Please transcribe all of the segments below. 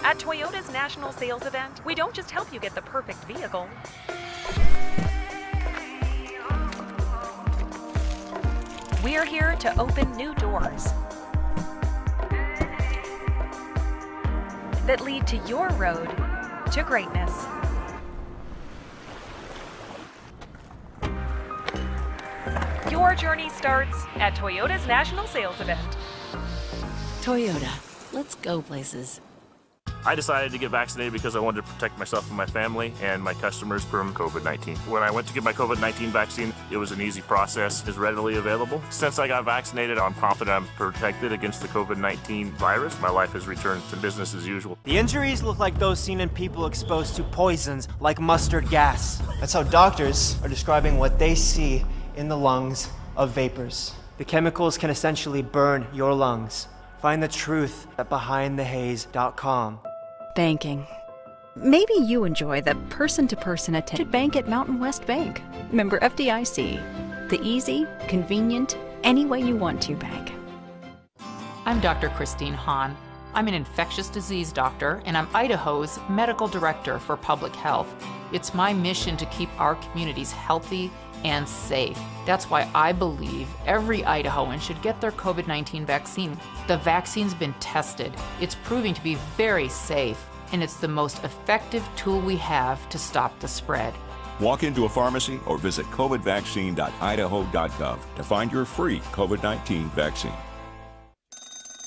At Toyota's national sales event, we don't just help you get the perfect vehicle. We're here to open new doors that lead to your road to greatness. Your journey starts at Toyota's national sales event. Toyota, let's go places. I decided to get vaccinated because I wanted to protect myself and my family and my customers from COVID-19. When I went to get my COVID-19 vaccine, it was an easy process, is readily available. Since I got vaccinated, I'm confident I'm protected against the COVID-19 virus. My life has returned to business as usual. The injuries look like those seen in people exposed to poisons like mustard gas. That's how doctors are describing what they see in the lungs of vapors. The chemicals can essentially burn your lungs. Find the truth at BehindTheHaze.com. Banking. Maybe you enjoy the person-to-person attention. Bank at Mountain West Bank. Member FDIC. The easy, convenient, any way you want to bank. I'm Dr. Christine Hahn. I'm an infectious disease doctor, and I'm Idaho's medical director for public health. It's my mission to keep our communities healthy and safe. That's why I believe every Idahoan should get their COVID-19 vaccine. The vaccine's been tested. It's proving to be very safe, and it's the most effective tool we have to stop the spread. Walk into a pharmacy or visit covidvaccine.idaho.gov to find your free COVID-19 vaccine.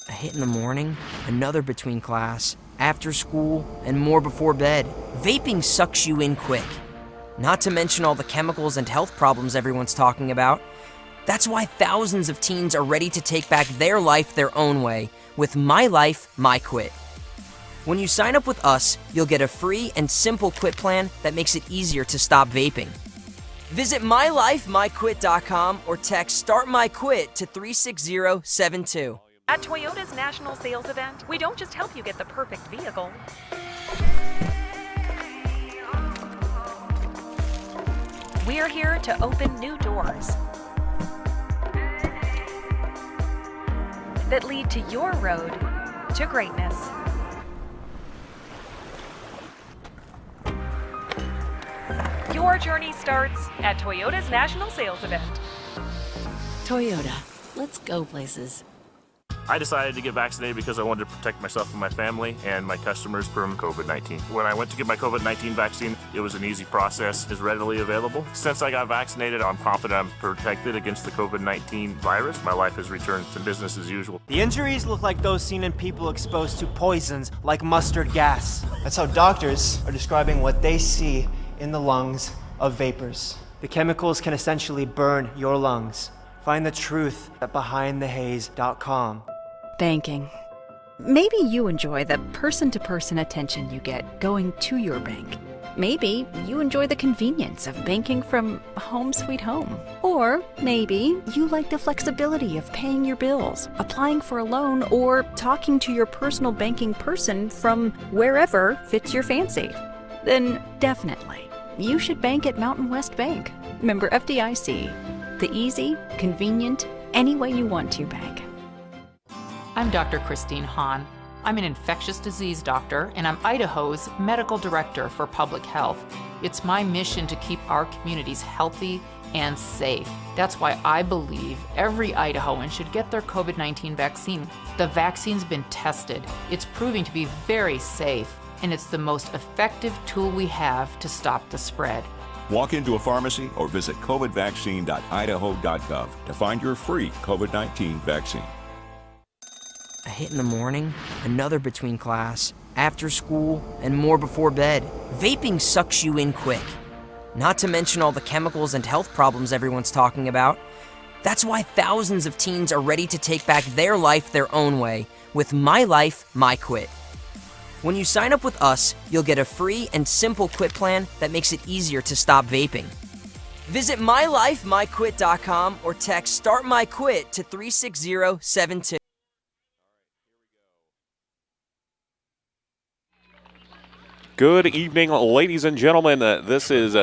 A hit in the morning, another between class, after school, and more before bed. Vaping sucks you in quick. Not to mention all the chemicals and health problems everyone's talking about. That's why thousands of teens are ready to take back their life their own way with My Life, My Quit. When you sign up with us, you'll get a free and simple quit plan that makes it easier to stop vaping. Visit mylifemyquit.com or text Start My Quit to 36072. At Toyota's national sales event, we don't just help you get the perfect vehicle. We're here to open new doors that lead to your road to greatness. Your journey starts at Toyota's national sales event. Toyota, let's go places. I decided to get vaccinated because I wanted to protect myself and my family and my customers from COVID-19. When I went to get my COVID-19 vaccine, it was an easy process, is readily available. Since I got vaccinated, I'm confident I'm protected against the COVID-19 virus. My life has returned to business as usual. The injuries look like those seen in people exposed to poisons like mustard gas. That's how doctors are describing what they see in the lungs of vapors. The chemicals can essentially burn your lungs. Find the truth at BehindTheHaze.com. Banking. Maybe you enjoy the person-to-person attention you get going to your bank. Maybe you enjoy the convenience of banking from home sweet home. Or maybe you like the flexibility of paying your bills, applying for a loan, or talking to your personal banking person from wherever fits your fancy. Then definitely, you should bank at Mountain West Bank. Member FDIC. The easy, convenient, any way you want to bank. I'm Dr. Christine Hahn. I'm an infectious disease doctor, and I'm Idaho's medical director for public health. It's my mission to keep our communities healthy and safe. That's why I believe every Idahoan should get their COVID-19 vaccine. The vaccine's been tested. It's proving to be very safe, and it's the most effective tool we have to stop the spread. Walk into a pharmacy or visit covidvaccine.idaho.gov to find your free COVID-19 vaccine. A hit in the morning, another between class, after school, and more before bed. Vaping sucks you in quick. Not to mention all the chemicals and health problems everyone's talking about. That's why thousands of teens are ready to take back their life their own way with My Life, My Quit. When you sign up with us, you'll get a free and simple quit plan that makes it easier to stop vaping. Visit mylifemyquit.com or text Start My Quit to 36072. Good evening, ladies and gentlemen. This is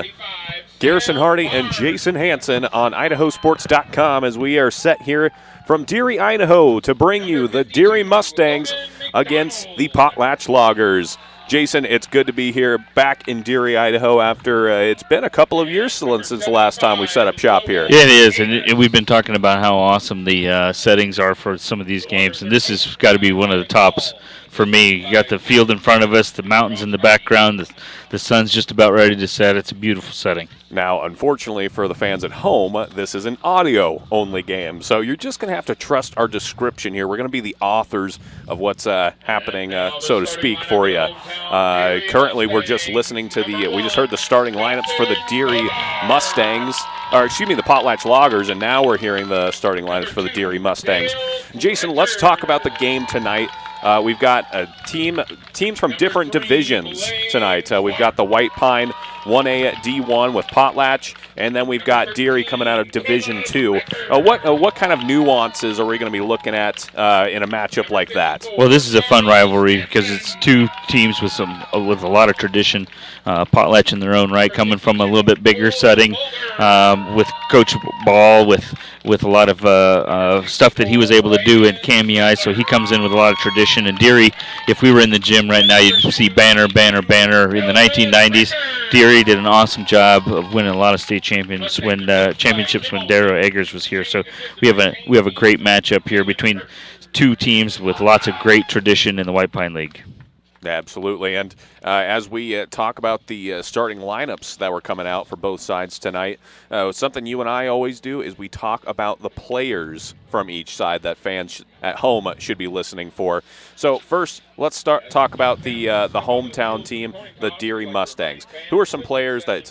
Garrison Hardy and Jason Hansen on IdahoSports.com as we are set here from Deary, Idaho to bring you the Deary Mustangs against the Potlatch Loggers. Jason, it's good to be here back in Deary, Idaho after it's been a couple of years since the last time we set up shop here. Yeah, it is, and we've been talking about how awesome the settings are for some of these games, and this has got to be one of the tops for me. You got the field in front of us, the mountains in the background, the sun's just about ready to set. It's a beautiful setting. Now, unfortunately for the fans at home, this is an audio-only game, so you're just going to have to trust our description here. We're going to be the authors of what's happening, so to speak, for you. Currently, we're just listening to we just heard the starting lineups for the Deary Mustangs, the Potlatch Loggers, and now we're hearing the starting lineups for the Deary Mustangs. Jason, let's talk about the game tonight. We've got teams from different divisions tonight. We've got the White Pine 1A D1 with Potlatch, and then we've got Deary coming out of Division 2. What kind of nuances are we going to be looking at in a matchup like that? Well, this is a fun rivalry because it's two teams with a lot of tradition. Potlatch in their own right, coming from a little bit bigger setting, with Coach Ball with a lot of stuff that he was able to do in KMEI, so he comes in with a lot of tradition. And Deary, if we were in the gym right now, you'd see banner, banner, banner. In the 1990s, Deary did an awesome job of winning a lot of state championships when Darryl Eggers was here. So we have a great matchup here between two teams with lots of great tradition in the White Pine League. Absolutely, and as we talk about the starting lineups that were coming out for both sides tonight, something you and I always do is we talk about the players from each side that fans at home should be listening for. So first, let's talk about the hometown team, the Deary Mustangs. Who are some players that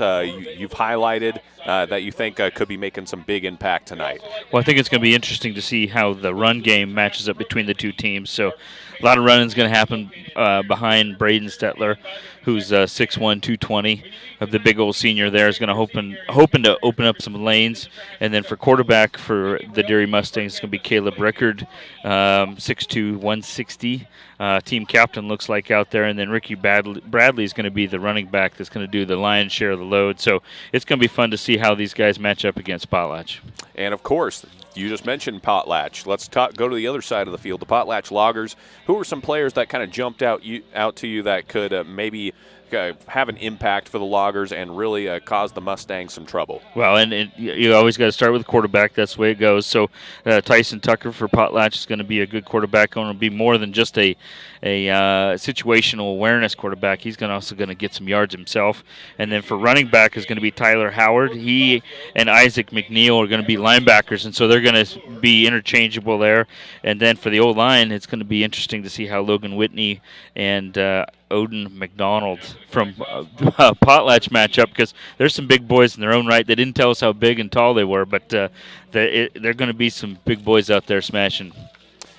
you've highlighted that you think could be making some big impact tonight? Well, I think it's going to be interesting to see how the run game matches up between the two teams. So a lot of running is going to happen behind Braden Stetler, who's 6'1", 220. The big old senior there is going to hoping to open up some lanes. And then for quarterback for the Deary Mustangs, it's going to be Caleb Rickard, 6'2", 160. Team captain looks like out there. And then Ricky Bradley is going to be the running back that's going to do the lion's share of the load. So it's going to be fun to see how these guys match up against Potlatch. And, of course, you just mentioned Potlatch. Let's go to the other side of the field, the Potlatch Loggers. Who are some players that kind of jumped out to you that could maybe have an impact for the Loggers and really cause the Mustangs some trouble? Well, and you always got to start with the quarterback. That's the way it goes. So Tyson Tucker for Potlatch is going to be a good quarterback. Going to be more than just a situational awareness quarterback. He's also going to get some yards himself. And then for running back is going to be Tyler Howard. He and Isaac McNeil are going to be linebackers, and so they're going to be interchangeable there. And then for the O-line, it's going to be interesting to see how Logan Whitney and Odin McDonald from Potlatch match up, because there's some big boys in their own right. They didn't tell us how big and tall they were, but they're going to be some big boys out there smashing.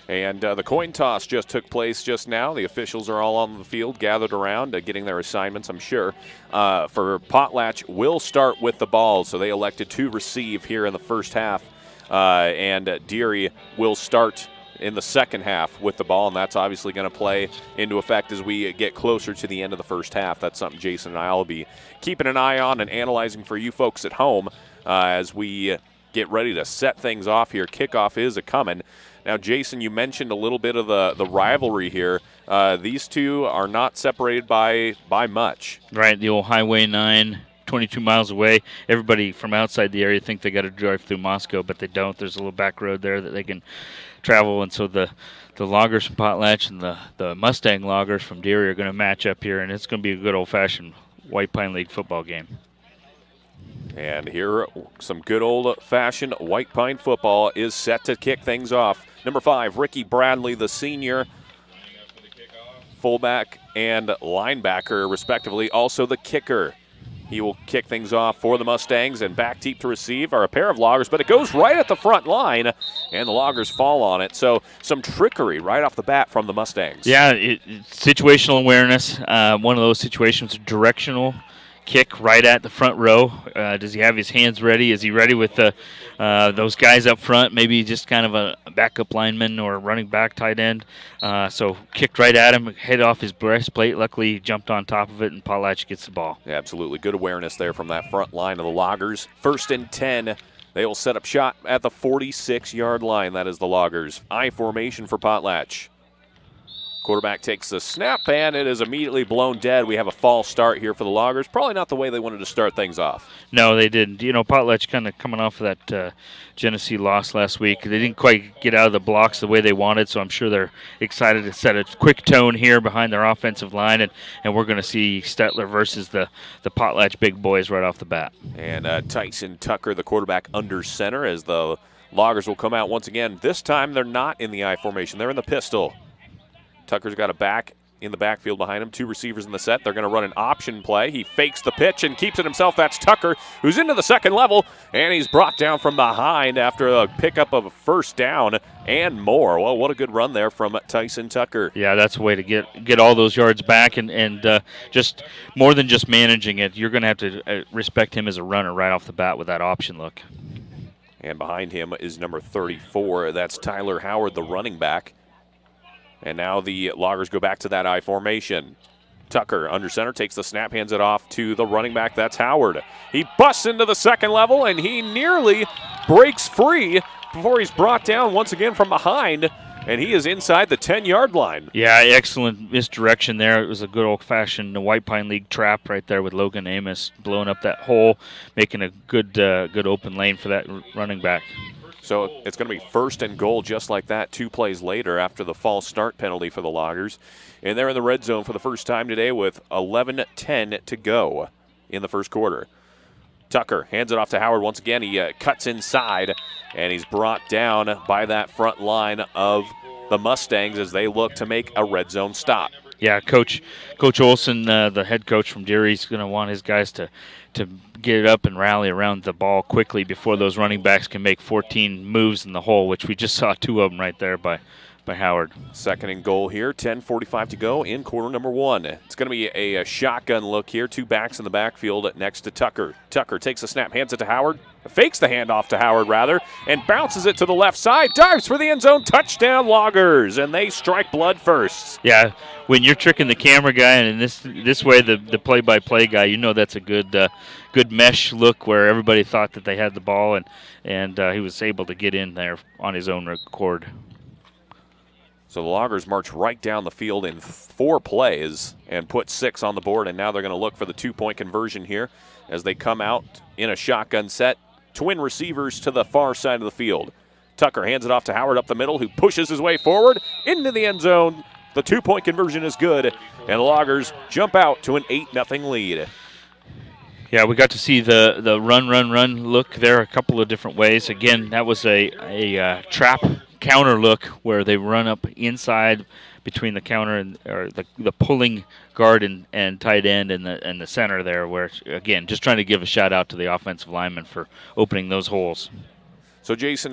And the coin toss just took place just now. The officials are all on the field, gathered around, getting their assignments, I'm sure. For Potlatch, will start with the ball, so they elected to receive here in the first half. And Deary will start in the second half with the ball, and that's obviously going to play into effect as we get closer to the end of the first half. That's something Jason and I will be keeping an eye on and analyzing for you folks at home as we get ready to set things off here. Kickoff is a-coming. Now, Jason, you mentioned a little bit of the rivalry here. These two are not separated by much. Right, the old Highway 9, 22 miles away. Everybody from outside the area think they got to drive through Moscow, but they don't. There's a little back road there that they can travel, and so the Loggers from Potlatch and the Mustang Loggers from Deary are going to match up here, and it's going to be a good old-fashioned White Pine League football game. And here, some good old-fashioned White Pine football is set to kick things off. Number 5, Ricky Bradley, the senior, fullback and linebacker, respectively. Also the kicker. He will kick things off for the Mustangs, and back deep to receive are a pair of Loggers, but it goes right at the front line, and the Loggers fall on it. So some trickery right off the bat from the Mustangs. Yeah, situational awareness. One of those situations, directional kick right at the front row. Does he have his hands ready? Is he ready with those guys up front? Maybe just kind of a backup lineman or running back tight end. So kicked right at him, head off his breastplate. Luckily, he jumped on top of it, and Potlatch gets the ball. Yeah, absolutely. Good awareness there from that front line of the Loggers. 1st and 10. They will set up shot at the 46-yard line. That is the Loggers. I formation for Potlatch. Quarterback takes the snap, and it is immediately blown dead. We have a false start here for the Loggers. Probably not the way they wanted to start things off. No, they didn't. Potlatch kind of coming off of that Genesee loss last week. They didn't quite get out of the blocks the way they wanted, so I'm sure they're excited to set a quick tone here behind their offensive line, and we're going to see Stetler versus the Potlatch big boys right off the bat. And Tyson Tucker, the quarterback, under center as the Loggers will come out once again. This time they're not in the I formation. They're in the pistol. Tucker's got a back in the backfield behind him. 2 receivers in the set. They're going to run an option play. He fakes the pitch and keeps it himself. That's Tucker, who's into the second level, and he's brought down from behind after a pickup of a first down and more. Well, what a good run there from Tyson Tucker. Yeah, that's a way to get all those yards back, and just more than just managing it, you're going to have to respect him as a runner right off the bat with that option look. And behind him is number 34. That's Tyler Howard, the running back. And now the Loggers go back to that I formation. Tucker under center takes the snap, hands it off to the running back. That's Howard. He busts into the second level, and he nearly breaks free before he's brought down once again from behind, and he is inside the 10-yard line. Yeah, excellent misdirection there. It was a good old-fashioned White Pine League trap right there with Logan Amos blowing up that hole, making a good open lane for that running back. So it's going to be 1st and goal just like that 2 plays later after the false start penalty for the Loggers. And they're in the red zone for the first time today with 11:10 to go in the first quarter. Tucker hands it off to Howard once again. He cuts inside, and he's brought down by that front line of the Mustangs as they look to make a red zone stop. Yeah, Coach Olson, the head coach from Deary, is going to want his guys to get it up and rally around the ball quickly before those running backs can make 14 moves in the hole, which we just saw 2 of them right there by Howard. 2nd and goal here, 10:45 to go in quarter number 1. It's going to be a shotgun look here, 2 backs in the backfield next to Tucker. Tucker takes a snap, hands it to Howard, fakes the handoff to Howard rather, and bounces it to the left side, dives for the end zone, touchdown Loggers, and they strike blood first. Yeah, when you're tricking the camera guy and this way the play-by-play guy, that's a good mesh look where everybody thought that they had the ball, and he was able to get in there on his own accord. So the Loggers march right down the field in 4 plays and put 6 on the board, and now they're going to look for the 2-point conversion here as they come out in a shotgun set. Twin receivers to the far side of the field. Tucker hands it off to Howard up the middle, who pushes his way forward into the end zone. The 2-point conversion is good, and the Loggers jump out to an 8-0 lead. Yeah, we got to see the run look there a couple of different ways. Again, that was a trap counter look where they run up inside between the counter and or the pulling guard and tight end and the center there, where again just trying to give a shout out to the offensive lineman for opening those holes. So Jason,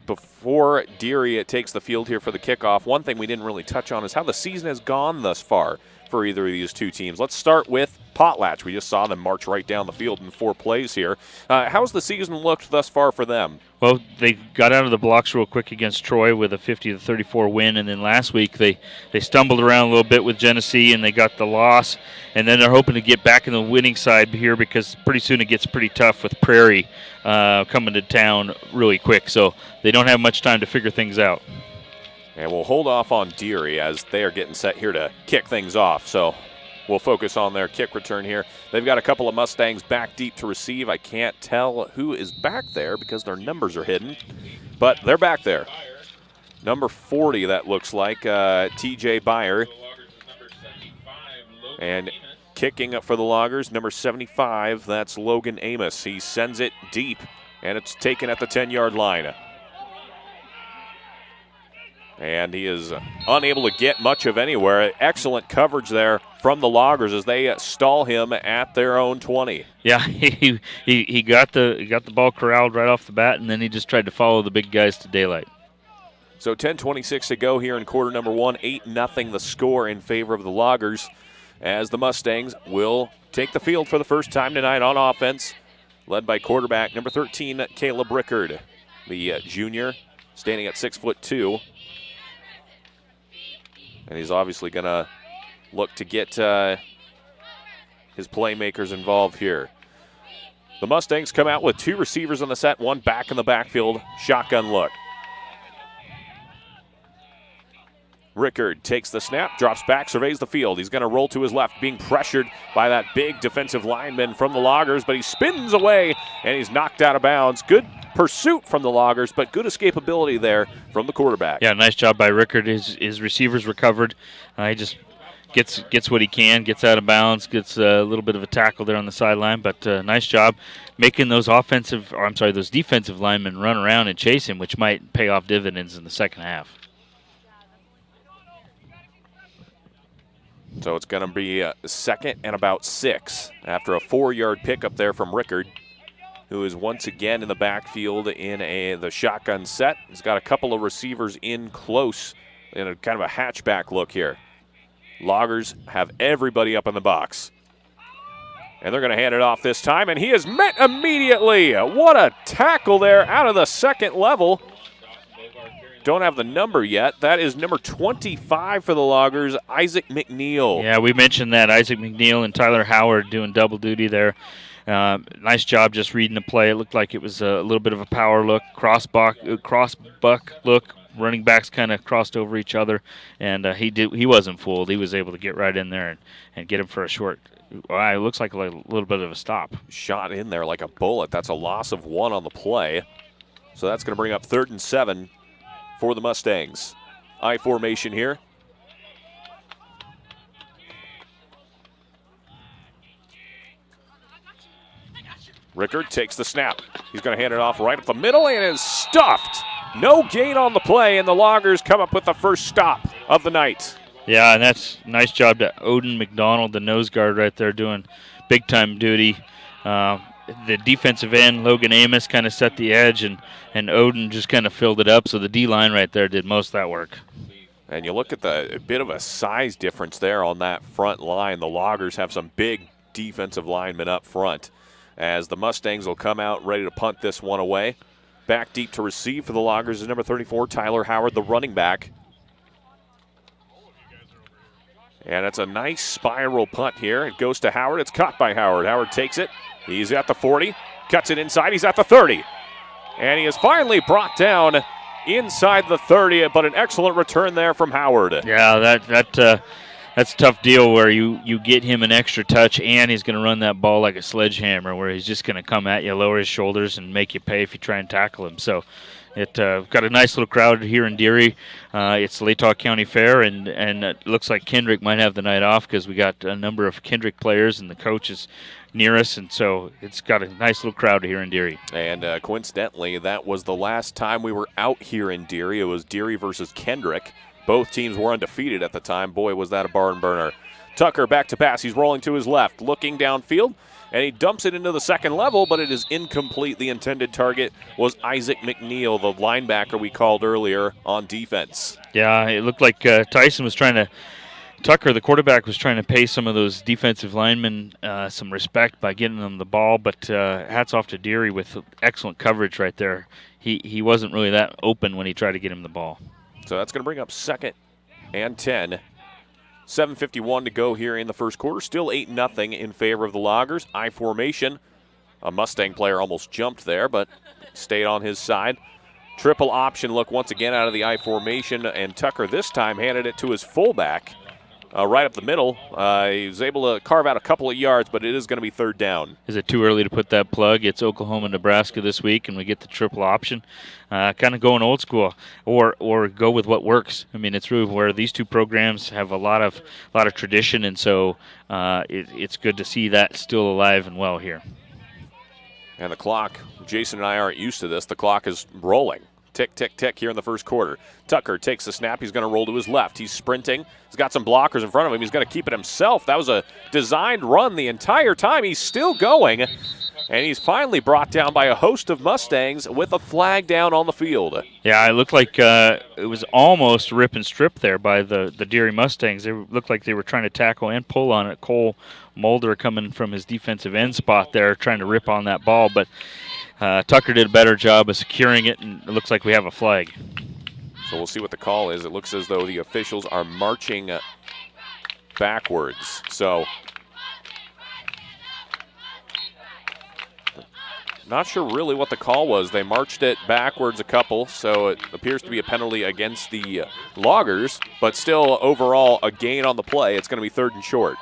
before Deary takes the field here for the kickoff, one thing we didn't really touch on is how the season has gone thus far for either of these 2 teams. Let's start with Potlatch. We just saw them march right down the field in 4 plays here. How's the season looked thus far for them? Well, they got out of the blocks real quick against Troy with a 50-34 win, and then last week they stumbled around a little bit with Genesee and they got the loss, and then they're hoping to get back in the winning side here because pretty soon it gets pretty tough with Prairie coming to town really quick, so they don't have much time to figure things out. And we'll hold off on Deary as they are getting set here to kick things off. So we'll focus on their kick return here. They've got a couple of Mustangs back deep to receive. I can't tell who is back there because their numbers are hidden, but they're back there. Number 40, that looks like, TJ Byer. And kicking up for the Loggers, number 75, that's Logan Amos. He sends it deep, and it's taken at the 10-yard line. And he is unable to get much of anywhere. Excellent coverage there from the Loggers as they stall him at their own 20. Yeah, he got the ball corralled right off the bat, and then he just tried to follow the big guys to daylight. So 10:26 to go here in quarter number 1. 8-0 the score in favor of the Loggers as the Mustangs will take the field for the first time tonight on offense, led by quarterback number 13, Caleb Rickard, the junior, standing at 6'2". And he's obviously going to look to get his playmakers involved here. The Mustangs come out with 2 receivers on the set, 1 back in the backfield, shotgun look. Rickard takes the snap, drops back, surveys the field. He's going to roll to his left, being pressured by that big defensive lineman from the Loggers, but he spins away, and he's knocked out of bounds. Good pursuit from the Loggers, but good escapability there from the quarterback. Yeah, nice job by Rickard. His receivers recovered. He just gets what he can, gets out of bounds, gets a little bit of a tackle there on the sideline, but nice job making those those defensive linemen run around and chase him, which might pay off dividends in the second half. So it's going to be second and about 6 after a 4-yard pickup there from Rickard, who is once again in the backfield in the shotgun set. He's got a couple of receivers in close in a kind of a hatchback look here. Loggers have everybody up in the box. And they're going to hand it off this time, and he is met immediately. What a tackle there out of the second level. Don't have the number yet. That is number 25 for the Loggers, Isaac McNeil. Yeah, we mentioned that. Isaac McNeil and Tyler Howard doing double duty there. Nice job just reading the play. It looked like it was a little bit of a power look, cross buck look. Running backs kind of crossed over each other, and he wasn't fooled. He was able to get right in there and get him for a short. It looks like a little bit of a stop. Shot in there like a bullet. That's a loss of 1 on the play. So that's going to bring up 3rd and 7 for the Mustangs. I formation here. Rickard takes the snap. He's going to hand it off right up the middle and is stuffed. No gain on the play, and the Loggers come up with the first stop of the night. Yeah, and that's nice job to Odin McDonald, the nose guard right there, doing big-time duty. The defensive end, Logan Amos, kind of set the edge, and Odin just kind of filled it up, so the D-line right there did most of that work. And you look at the bit of a size difference there on that front line. The Loggers have some big defensive linemen up front, as the Mustangs will come out ready to punt this one away. Back deep to receive for the Loggers is number 34, Tyler Howard, the running back. And it's a nice spiral punt here. It goes to Howard. It's caught by Howard. Howard takes it. He's at the 40. Cuts it inside. He's at the 30. And he is finally brought down inside the 30, but an excellent return there from Howard. Yeah, that's a tough deal where you get him an extra touch, and he's going to run that ball like a sledgehammer, where he's just going to come at you, lower his shoulders, and make you pay if you try and tackle him. So it got a nice little crowd here in Deary. It's the Latah County Fair, and it looks like Kendrick might have the night off because we got a number of Kendrick players and the coaches near us, and so it's got a nice little crowd here in Deary. And coincidentally, that was the last time we were out here in Deary. It was Deary versus Kendrick. Both teams were undefeated at the time. Boy, was that a barn burner. Tucker back to pass. He's rolling to his left, looking downfield, and he dumps it into the second level, but it is incomplete. The intended target was Isaac McNeil, the linebacker we called earlier on defense. Yeah, it looked like Tucker, the quarterback, was trying to pay some of those defensive linemen some respect by getting them the ball, but hats off to Deary with excellent coverage right there. He wasn't really that open when he tried to get him the ball. So that's going to bring up 2nd and 10. 7:51 to go here in the first quarter. Still 8-0 in favor of the Loggers. I formation. A Mustang player almost jumped there, but stayed on his side. Triple option look once again out of the I formation, and Tucker this time handed it to his fullback right up the middle. He was able to carve out a couple of yards, but it is going to be 3rd down. Is it too early to put that plug? It's Oklahoma, Nebraska this week, and we get the triple option. Kind of going old school, or go with what works. I mean, it's really where these two programs have a lot of tradition, and so it's good to see that still alive and well here. And the clock, Jason and I aren't used to this. The clock is rolling. Tick, tick, tick here in the first quarter. Tucker takes the snap. He's going to roll to his left. He's sprinting. He's got some blockers in front of him. He's going to keep it himself. That was a designed run the entire time. He's still going. And he's finally brought down by a host of Mustangs with a flag down on the field. Yeah, it looked like it was almost rip and strip there by the Deary Mustangs. They looked like they were trying to tackle and pull on it. Cole Mulder coming from his defensive end spot there trying to rip on that ball, but Tucker did a better job of securing it, and it looks like we have a flag. So we'll see what the call is. It looks as though the officials are marching backwards. So Not sure really what the call was. They marched it backwards a couple, so it appears to be a penalty against the Loggers, but still overall a gain on the play. It's going to be 3rd and short.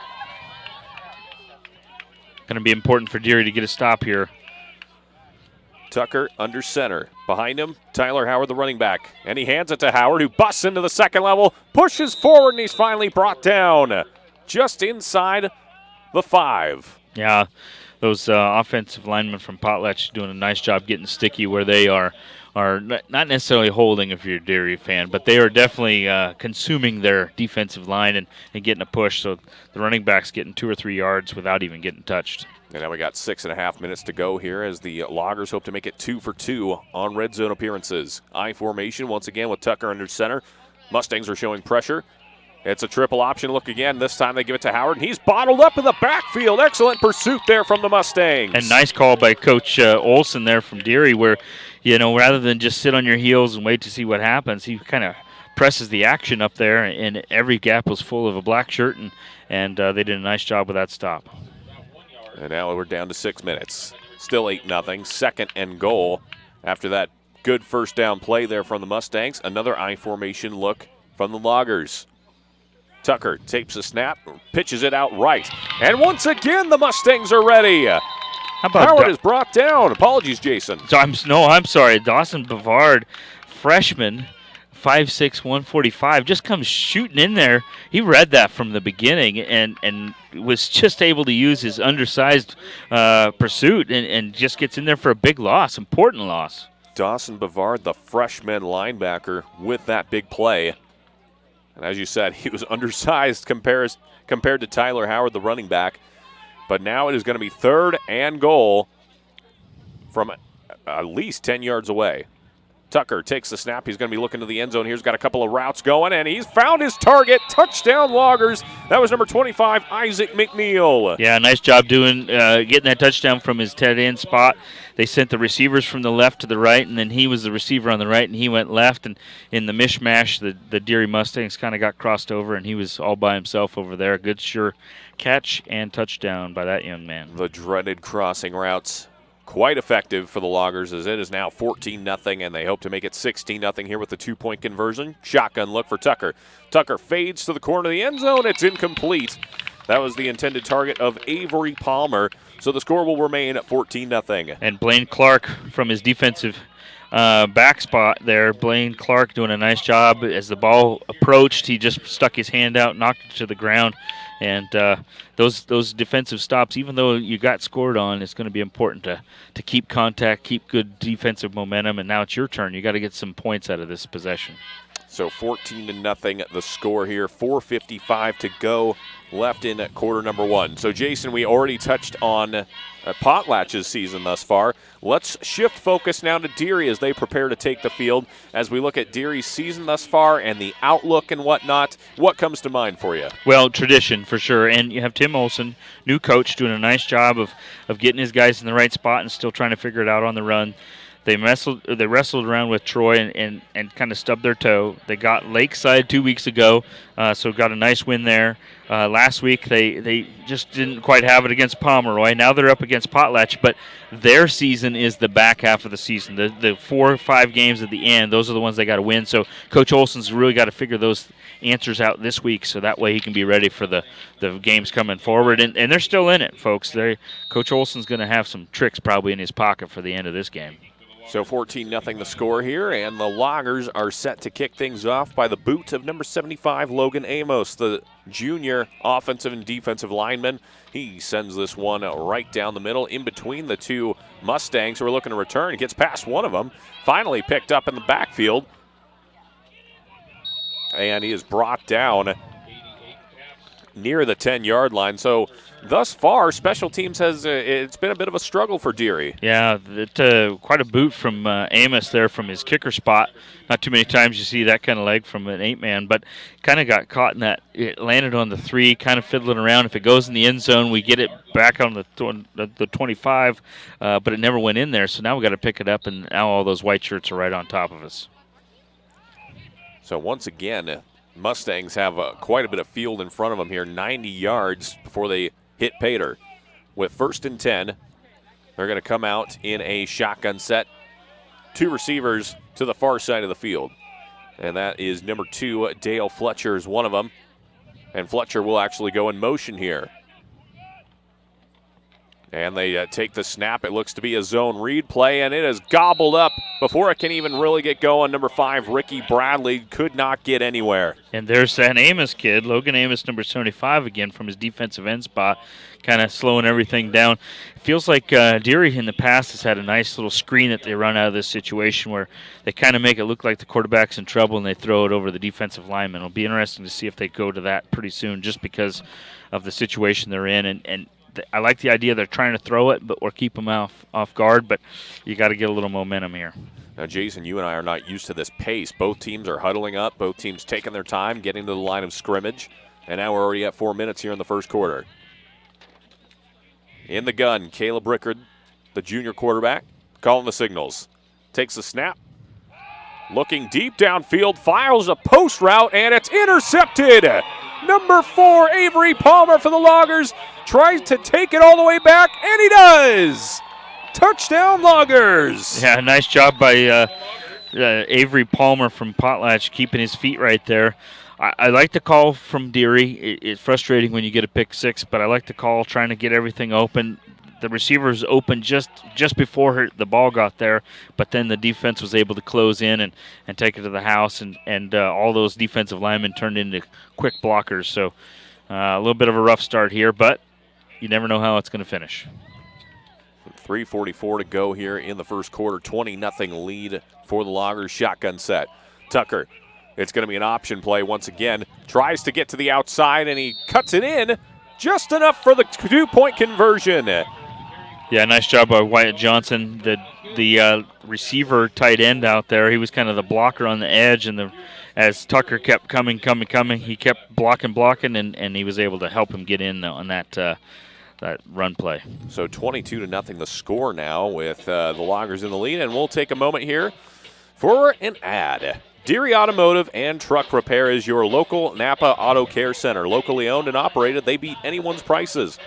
Going to be important for Deary to get a stop here. Tucker under center. Behind him, Tyler Howard, the running back. And he hands it to Howard, who busts into the second level, pushes forward, and he's finally brought down just inside the 5. Yeah, those offensive linemen from Potlatch doing a nice job getting sticky where they are not necessarily holding if you're a Deary fan, but they are definitely consuming their defensive line and getting a push. So the running back's getting 2 or 3 yards without even getting touched. And now we got 6.5 minutes to go here as the Loggers hope to make it 2 for 2 on red zone appearances. I formation once again with Tucker under center. Mustangs are showing pressure. It's a triple option look again. This time they give it to Howard, and he's bottled up in the backfield. Excellent pursuit there from the Mustangs. And nice call by Coach Olson there from Deary where, rather than just sit on your heels and wait to see what happens, he kind of presses the action up there, and every gap was full of a black shirt, and they did a nice job with that stop. And now we're down to 6 minutes. Still 8-0. 2nd and goal after that good first down play there from the Mustangs. Another I formation look from the Loggers. Tucker tapes the snap, pitches it out right. And once again, the Mustangs are ready. How about Howard is brought down. Apologies, Jason. So I'm sorry. Dawson Bavard, freshman, 5'6", 145, just comes shooting in there. He read that from the beginning and was just able to use his undersized pursuit and just gets in there for a big loss, important loss. Dawson Bavard, the freshman linebacker, with that big play. And as you said, he was undersized compared to Tyler Howard, the running back. But now it is going to be 3rd and goal from at least 10 yards away. Tucker takes the snap. He's going to be looking to the end zone. He's got a couple of routes going, and he's found his target. Touchdown, Loggers. That was number 25, Isaac McNeil. Yeah, nice job getting that touchdown from his tight end spot. They sent the receivers from the left to the right, and then he was the receiver on the right, and he went left. And in the mishmash, the Deary Mustangs kind of got crossed over, and he was all by himself over there. Good, sure catch and touchdown by that young man. The dreaded crossing routes. Quite effective for the Loggers as it is now 14-0, and they hope to make it 16-0 here with the 2-point conversion. Shotgun look for Tucker. Tucker fades to the corner of the end zone. It's incomplete. That was the intended target of Avery Palmer, so the score will remain at 14-0. And Blaine Clark from his defensive back spot there. Blaine Clark doing a nice job. As the ball approached, he just stuck his hand out, knocked it to the ground. And those defensive stops, even though you got scored on, it's going to be important to keep contact, keep good defensive momentum. And now it's your turn. You got to get some points out of this possession. So 14-0 the score here. 4:55 to go left in quarter number 1. So Jason, we already touched on Potlatch's season thus far. Let's shift focus now to Deary as they prepare to take the field. As we look at Deary's season thus far and the outlook and whatnot, what comes to mind for you? Well, tradition for sure. And you have Tim Olson, new coach, doing a nice job of getting his guys in the right spot and still trying to figure it out on the run. They wrestled around with Troy and kind of stubbed their toe. They got Lakeside 2 weeks ago, so got a nice win there. Last week they just didn't quite have it against Pomeroy. Now they're up against Potlatch, but their season is the back half of the season. The 4 or 5 games at the end, those are the ones they got to win. So Coach Olson's really got to figure those answers out this week, so that way he can be ready for the games coming forward. And they're still in it, folks. Coach Olson's going to have some tricks probably in his pocket for the end of this game. So 14-0 the score here, and the Loggers are set to kick things off by the boot of number 75, Logan Amos, the junior offensive and defensive lineman. He sends this one right down the middle in between the two Mustangs who are looking to return. He gets past one of them, finally picked up in the backfield, and he is brought down near the 10-yard line. So thus far, special teams it's been a bit of a struggle for Deary. Yeah, quite a boot from Amos there from his kicker spot. Not too many times you see that kind of leg from an 8-man, but kind of got caught in that. It landed on the 3, kind of fiddling around. If it goes in the end zone, we get it back on the 25, but it never went in there. So now we got to pick it up, and now all those white shirts are right on top of us. So once again, Mustangs have quite a bit of field in front of them here, 90 yards before they hit Pater. With 1st and 10, They're going to come out in a shotgun set. 2 receivers to the far side of the field. And that is number 2, Dale Fletcher is one of them. And Fletcher will actually go in motion here. And they take the snap. It looks to be a zone read play, and it is gobbled up before it can even really get going. Number 5, Ricky Bradley, could not get anywhere. And there's that Amos kid, Logan Amos, number 75 again from his defensive end spot, kind of slowing everything down. It feels like Deary in the past has had a nice little screen that they run out of this situation where they kind of make it look like the quarterback's in trouble and they throw it over the defensive lineman. It'll be interesting to see if they go to that pretty soon just because of the situation they're in. And I like the idea they're trying to throw it or keep them off guard, but you got to get a little momentum here. Now, Jason, you and I are not used to this pace. Both teams are huddling up, both teams taking their time, getting to the line of scrimmage, and now we're already at 4 minutes here in the first quarter. In the gun, Caleb Rickard, the junior quarterback, calling the signals. Takes the snap, looking deep downfield, files a post route, and it's intercepted. Number 4, Avery Palmer for the Loggers, tries to take it all the way back, and he does. Touchdown, Loggers. Yeah, nice job by Avery Palmer from Potlatch keeping his feet right there. I like the call from Deary. It's frustrating when you get a pick 6, but I like the call trying to get everything open. The receivers opened just before the ball got there, but then the defense was able to close in and take it to the house, and all those defensive linemen turned into quick blockers. So a little bit of a rough start here, but you never know how it's going to finish. 3:44 to go here in the first quarter. 20-0 lead for the Loggers. Shotgun set. Tucker, it's going to be an option play once again. Tries to get to the outside, and he cuts it in just enough for the 2-point conversion. Yeah, nice job by Wyatt Johnson, the receiver tight end out there. He was kind of the blocker on the edge, and as Tucker kept coming, he kept blocking, and he was able to help him get in on that run play. So 22-0 the score now with the Loggers in the lead, and we'll take a moment here for an ad. Deary Automotive and Truck Repair is your local Napa Auto Care Center. Locally owned and operated, they beat anyone's prices.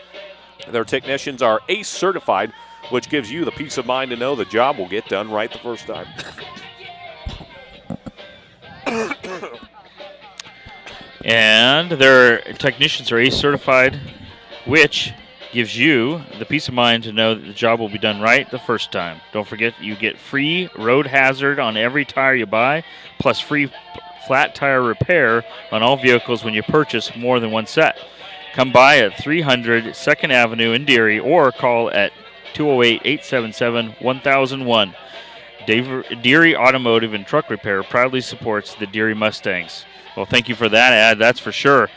Their technicians are ACE certified, which gives you the peace of mind to know the job will get done right the first time. And their technicians are ACE certified, which gives you the peace of mind to know that the job will be done right the first time. Don't forget, you get free road hazard on every tire you buy, plus free flat tire repair on all vehicles when you purchase more than one set. Come by at 300 2nd Avenue in Deary or call at 208-877-1001. Deary Automotive and Truck Repair proudly supports the Deary Mustangs. Well, thank you for that ad, that's for sure.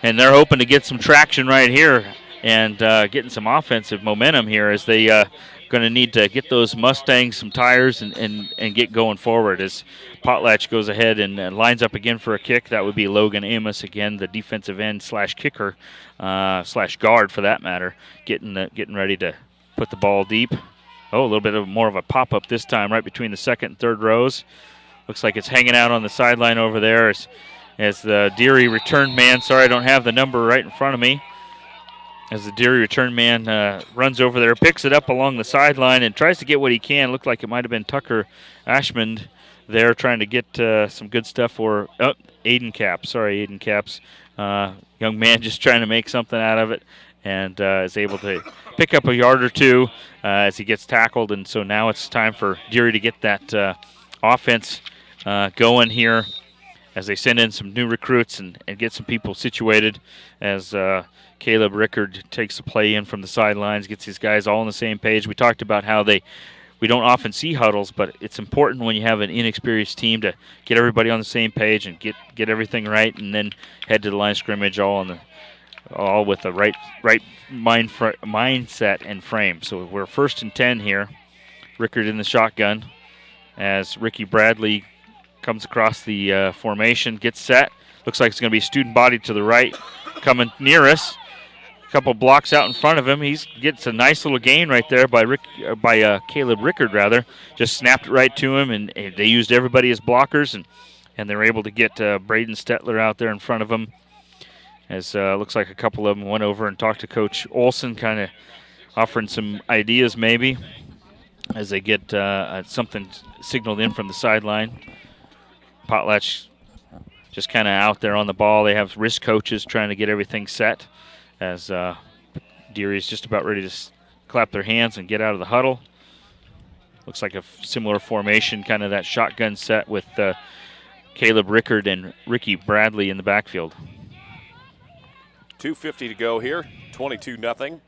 And they're hoping to get some traction right here and getting some offensive momentum here as they going to need to get those Mustangs some tires and get going forward as Potlatch goes ahead and lines up again for a kick. That would be Logan Amos again, the defensive end slash kicker slash guard for that matter, getting ready to put the ball deep. Oh, a little bit more of a pop-up this time right between the second and third rows. Looks like it's hanging out on the sideline over there as the Deary return man, sorry I don't have the number right in front of me, as the Deary return man runs over there, picks it up along the sideline and tries to get what he can. Looked like it might have been Tucker Ashmond there trying to get some good stuff for Aiden Capps. Sorry, Aiden Capps. Young man just trying to make something out of it and is able to pick up a yard or two as he gets tackled. And so now it's time for Deary to get that offense going here as they send in some new recruits and get some people situated as Caleb Rickard takes the play in from the sidelines, gets these guys all on the same page. We talked about how we don't often see huddles, but it's important when you have an inexperienced team to get everybody on the same page and get everything right, and then head to the line of scrimmage all with the right mindset and frame. So we're 1st and 10 here. Rickard in the shotgun as Ricky Bradley comes across the formation, gets set. Looks like it's going to be student body to the right coming near us. A couple blocks out in front of him. He gets a nice little gain right there by Caleb Rickard, rather. Just snapped it right to him, and they used everybody as blockers, and they're able to get Braden Stetler out there in front of him. As looks like a couple of them went over and talked to Coach Olson, kind of offering some ideas maybe as they get something signaled in from the sideline. Potlatch just kind of out there on the ball. They have wrist coaches trying to get everything set as Deary is just about ready to clap their hands and get out of the huddle. Looks like a similar formation, kind of that shotgun set with Caleb Rickard and Ricky Bradley in the backfield. 2:50 to go here, 22-0.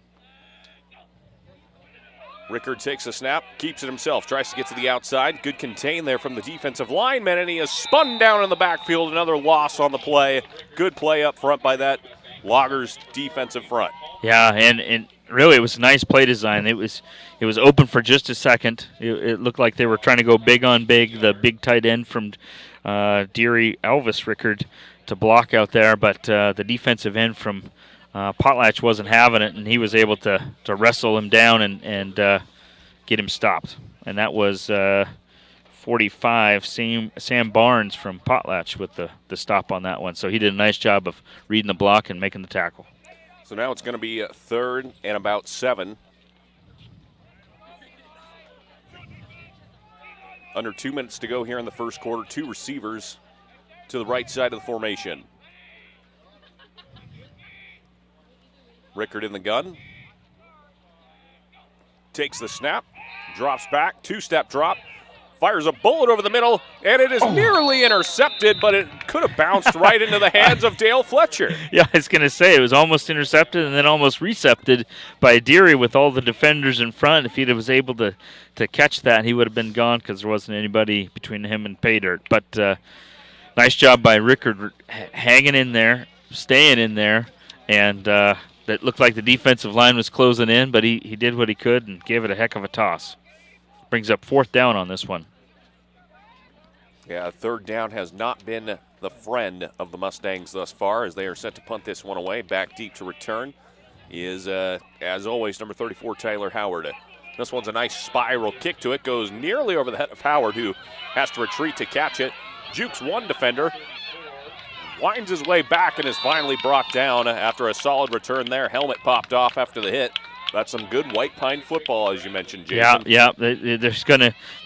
Rickard takes a snap, keeps it himself, tries to get to the outside. Good contain there from the defensive lineman, and he is spun down in the backfield. Another loss on the play. Good play up front by that Loggers defensive front. Yeah, and really it was a nice play design. It was open for just a second. It looked like they were trying to go big on big, the big tight end from Deary, Elvis Rickard, to block out there, but the defensive end from Potlatch wasn't having it, and he was able to wrestle him down and get him stopped. And that was 45, Sam Barnes from Potlatch with the stop on that one. So he did a nice job of reading the block and making the tackle. So now it's going to be 3rd and about 7. Under 2 minutes to go here in the first quarter. 2 receivers to the right side of the formation. Rickard in the gun. Takes the snap. Drops back. 2-step drop. Fires a bullet over the middle, and it is nearly intercepted, but it could have bounced right into the hands of Dale Fletcher. Yeah, I was going to say, it was almost intercepted and then almost recepted by Deary with all the defenders in front. If he was able to catch that, he would have been gone because there wasn't anybody between him and pay dirt. But nice job by Rickard hanging in there, staying in there, and that looked like the defensive line was closing in, but he did what he could and gave it a heck of a toss. Brings up 4th down on this one. Yeah, 3rd down has not been the friend of the Mustangs thus far as they are set to punt this one away. Back deep to return is, as always, number 34, Tyler Howard. This one's a nice spiral kick to it. Goes nearly over the head of Howard, who has to retreat to catch it. Jukes one defender. Winds his way back and is finally brought down after a solid return there. Helmet popped off after the hit. That's some good White Pine football, as you mentioned, Jason. Yeah. They're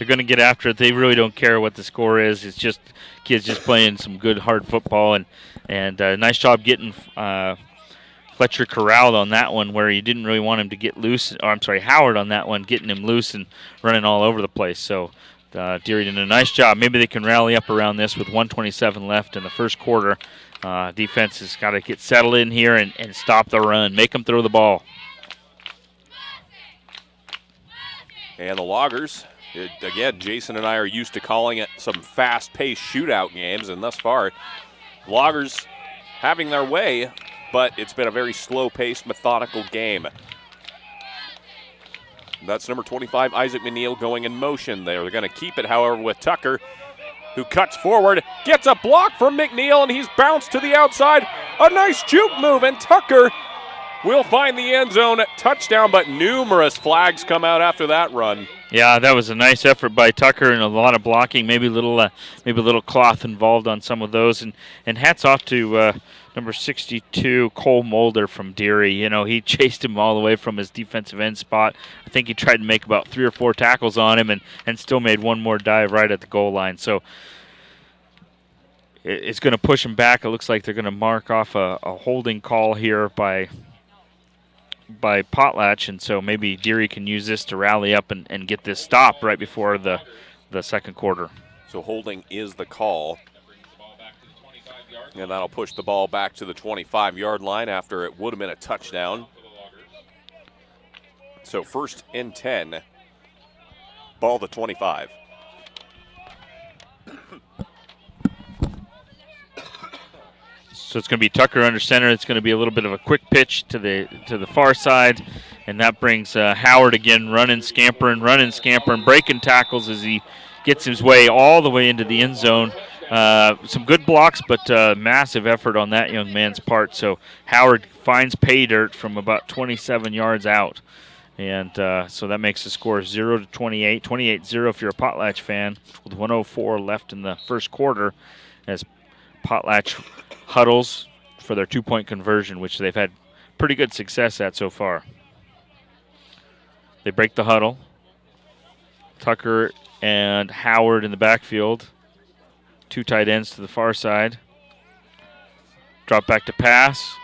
gonna get after it. They really don't care what the score is. It's just kids just playing some good hard football, and nice job getting Fletcher corralled on that one where you didn't really want him to get loose. Or I'm sorry, Howard on that one, getting him loose and running all over the place. So Deary did a nice job. Maybe they can rally up around this with 1:27 left in the first quarter. Defense has got to get settled in here and stop the run. Make them throw the ball. And the Loggers, again, Jason and I are used to calling it some fast-paced shootout games, and thus far, Loggers having their way, but it's been a very slow-paced, methodical game. That's number 25, Isaac McNeil, going in motion there. They're going to keep it, however, with Tucker, who cuts forward, gets a block from McNeil, and he's bounced to the outside. A nice juke move, and Tucker will find the end zone. Touchdown, but numerous flags come out after that run. Yeah, that was a nice effort by Tucker and a lot of blocking. Maybe a little cloth involved on some of those. And hats off to number 62, Cole Mulder from Deary. You know, he chased him all the way from his defensive end spot. I think he tried to make about 3 or 4 tackles on him and still made one more dive right at the goal line. So it's going to push him back. It looks like they're going to mark off a holding call here by Potlatch, and so maybe Deary can use this to rally up and get this stop right before the second quarter. So holding is the call. And that'll push the ball back to the 25-yard line after it would have been a touchdown. So 1st and 10. Ball to 25. So it's going to be Tucker under center. It's going to be a little bit of a quick pitch to the far side, and that brings Howard again running, scampering, breaking tackles as he gets his way all the way into the end zone. Some good blocks, but massive effort on that young man's part. So Howard finds pay dirt from about 27 yards out. And so that makes the score 0-28, 28-0 if you're a Potlatch fan, with 1:04 left in the first quarter as Potlatch huddles for their 2-point conversion, which they've had pretty good success at so far. They break the huddle. Tucker and Howard in the backfield. 2 tight ends to the far side. Drop back to pass.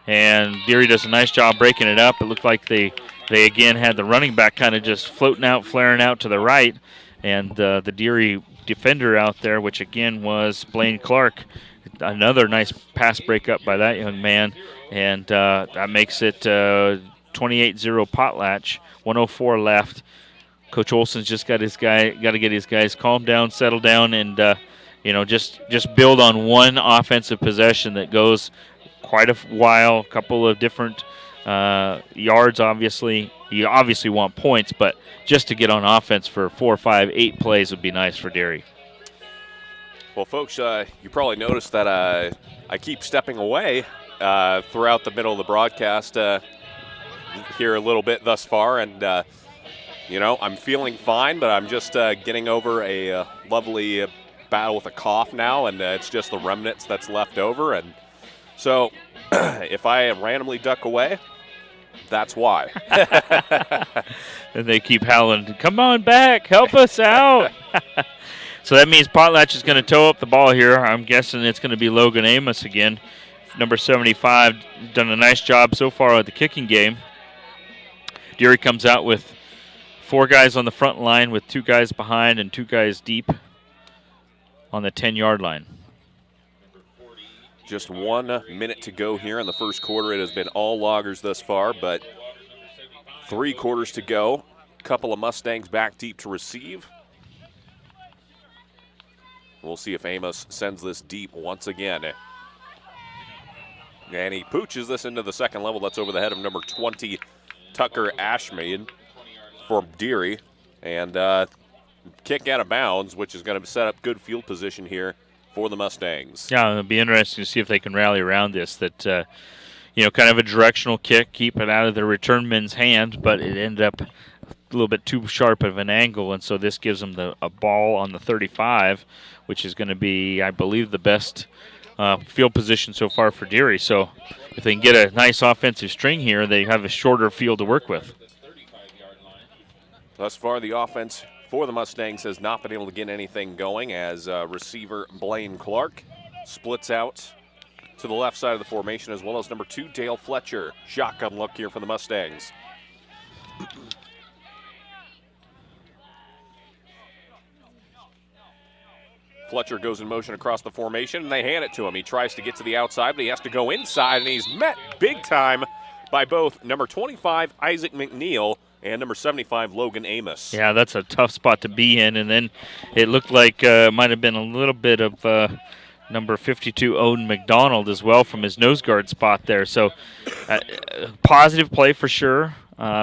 And Deary does a nice job breaking it up. It looked like they again had the running back kind of just floating out, flaring out to the right. And the Deary defender out there, which again was Blaine Clark. Another nice pass breakup by that young man. And that makes it 28-0 Potlatch. 1:04 left. Coach Olson's just got to get his guys calmed down, settle down, and just build on one offensive possession that goes quite a while, a couple of different yards. Obviously, you obviously want points, but just to get on offense for 4, 5, 8 plays would be nice for Deary. Well, folks, you probably noticed that I keep stepping away throughout the middle of the broadcast here a little bit thus far, and I'm feeling fine, but I'm just getting over a lovely battle with a cough now, and it's just the remnants that's left over. And so if I randomly duck away, that's why. And they keep howling, "Come on back, help us out." So that means Potlatch is going to tow up the ball here. I'm guessing it's going to be Logan Amos again. Number 75, done a nice job so far at the kicking game. Deary comes out with 4 guys on the front line with 2 guys behind and 2 guys deep on the 10-yard line. Just 1 minute to go here in the first quarter. It has been all Loggers thus far, but 3 quarters to go. Couple of Mustangs back deep to receive. We'll see if Amos sends this deep once again. And he pooches this into the second level. That's over the head of number 20, Tucker Ashmead for Deary. And kick out of bounds, which is going to set up good field position here for the Mustangs. Yeah, it'll be interesting to see if they can rally around this. That, kind of a directional kick, keep it out of the return man's hand, but it ended up a little bit too sharp of an angle, and so this gives them a ball on the 35, which is going to be, I believe, the best field position so far for Deary. So if they can get a nice offensive string here, they have a shorter field to work with. Thus far, the offense for the Mustangs has not been able to get anything going as receiver Blaine Clark splits out to the left side of the formation, as well as number 2, Dale Fletcher. Shotgun look here for the Mustangs. Fletcher goes in motion across the formation, and they hand it to him. He tries to get to the outside, but he has to go inside, and he's met big time by both number 25, Isaac McNeil, and number 75, Logan Amos. Yeah, that's a tough spot to be in, and then it looked like it might have been a little bit of number 52, Odin McDonald, as well from his nose guard spot there. So positive play for sure.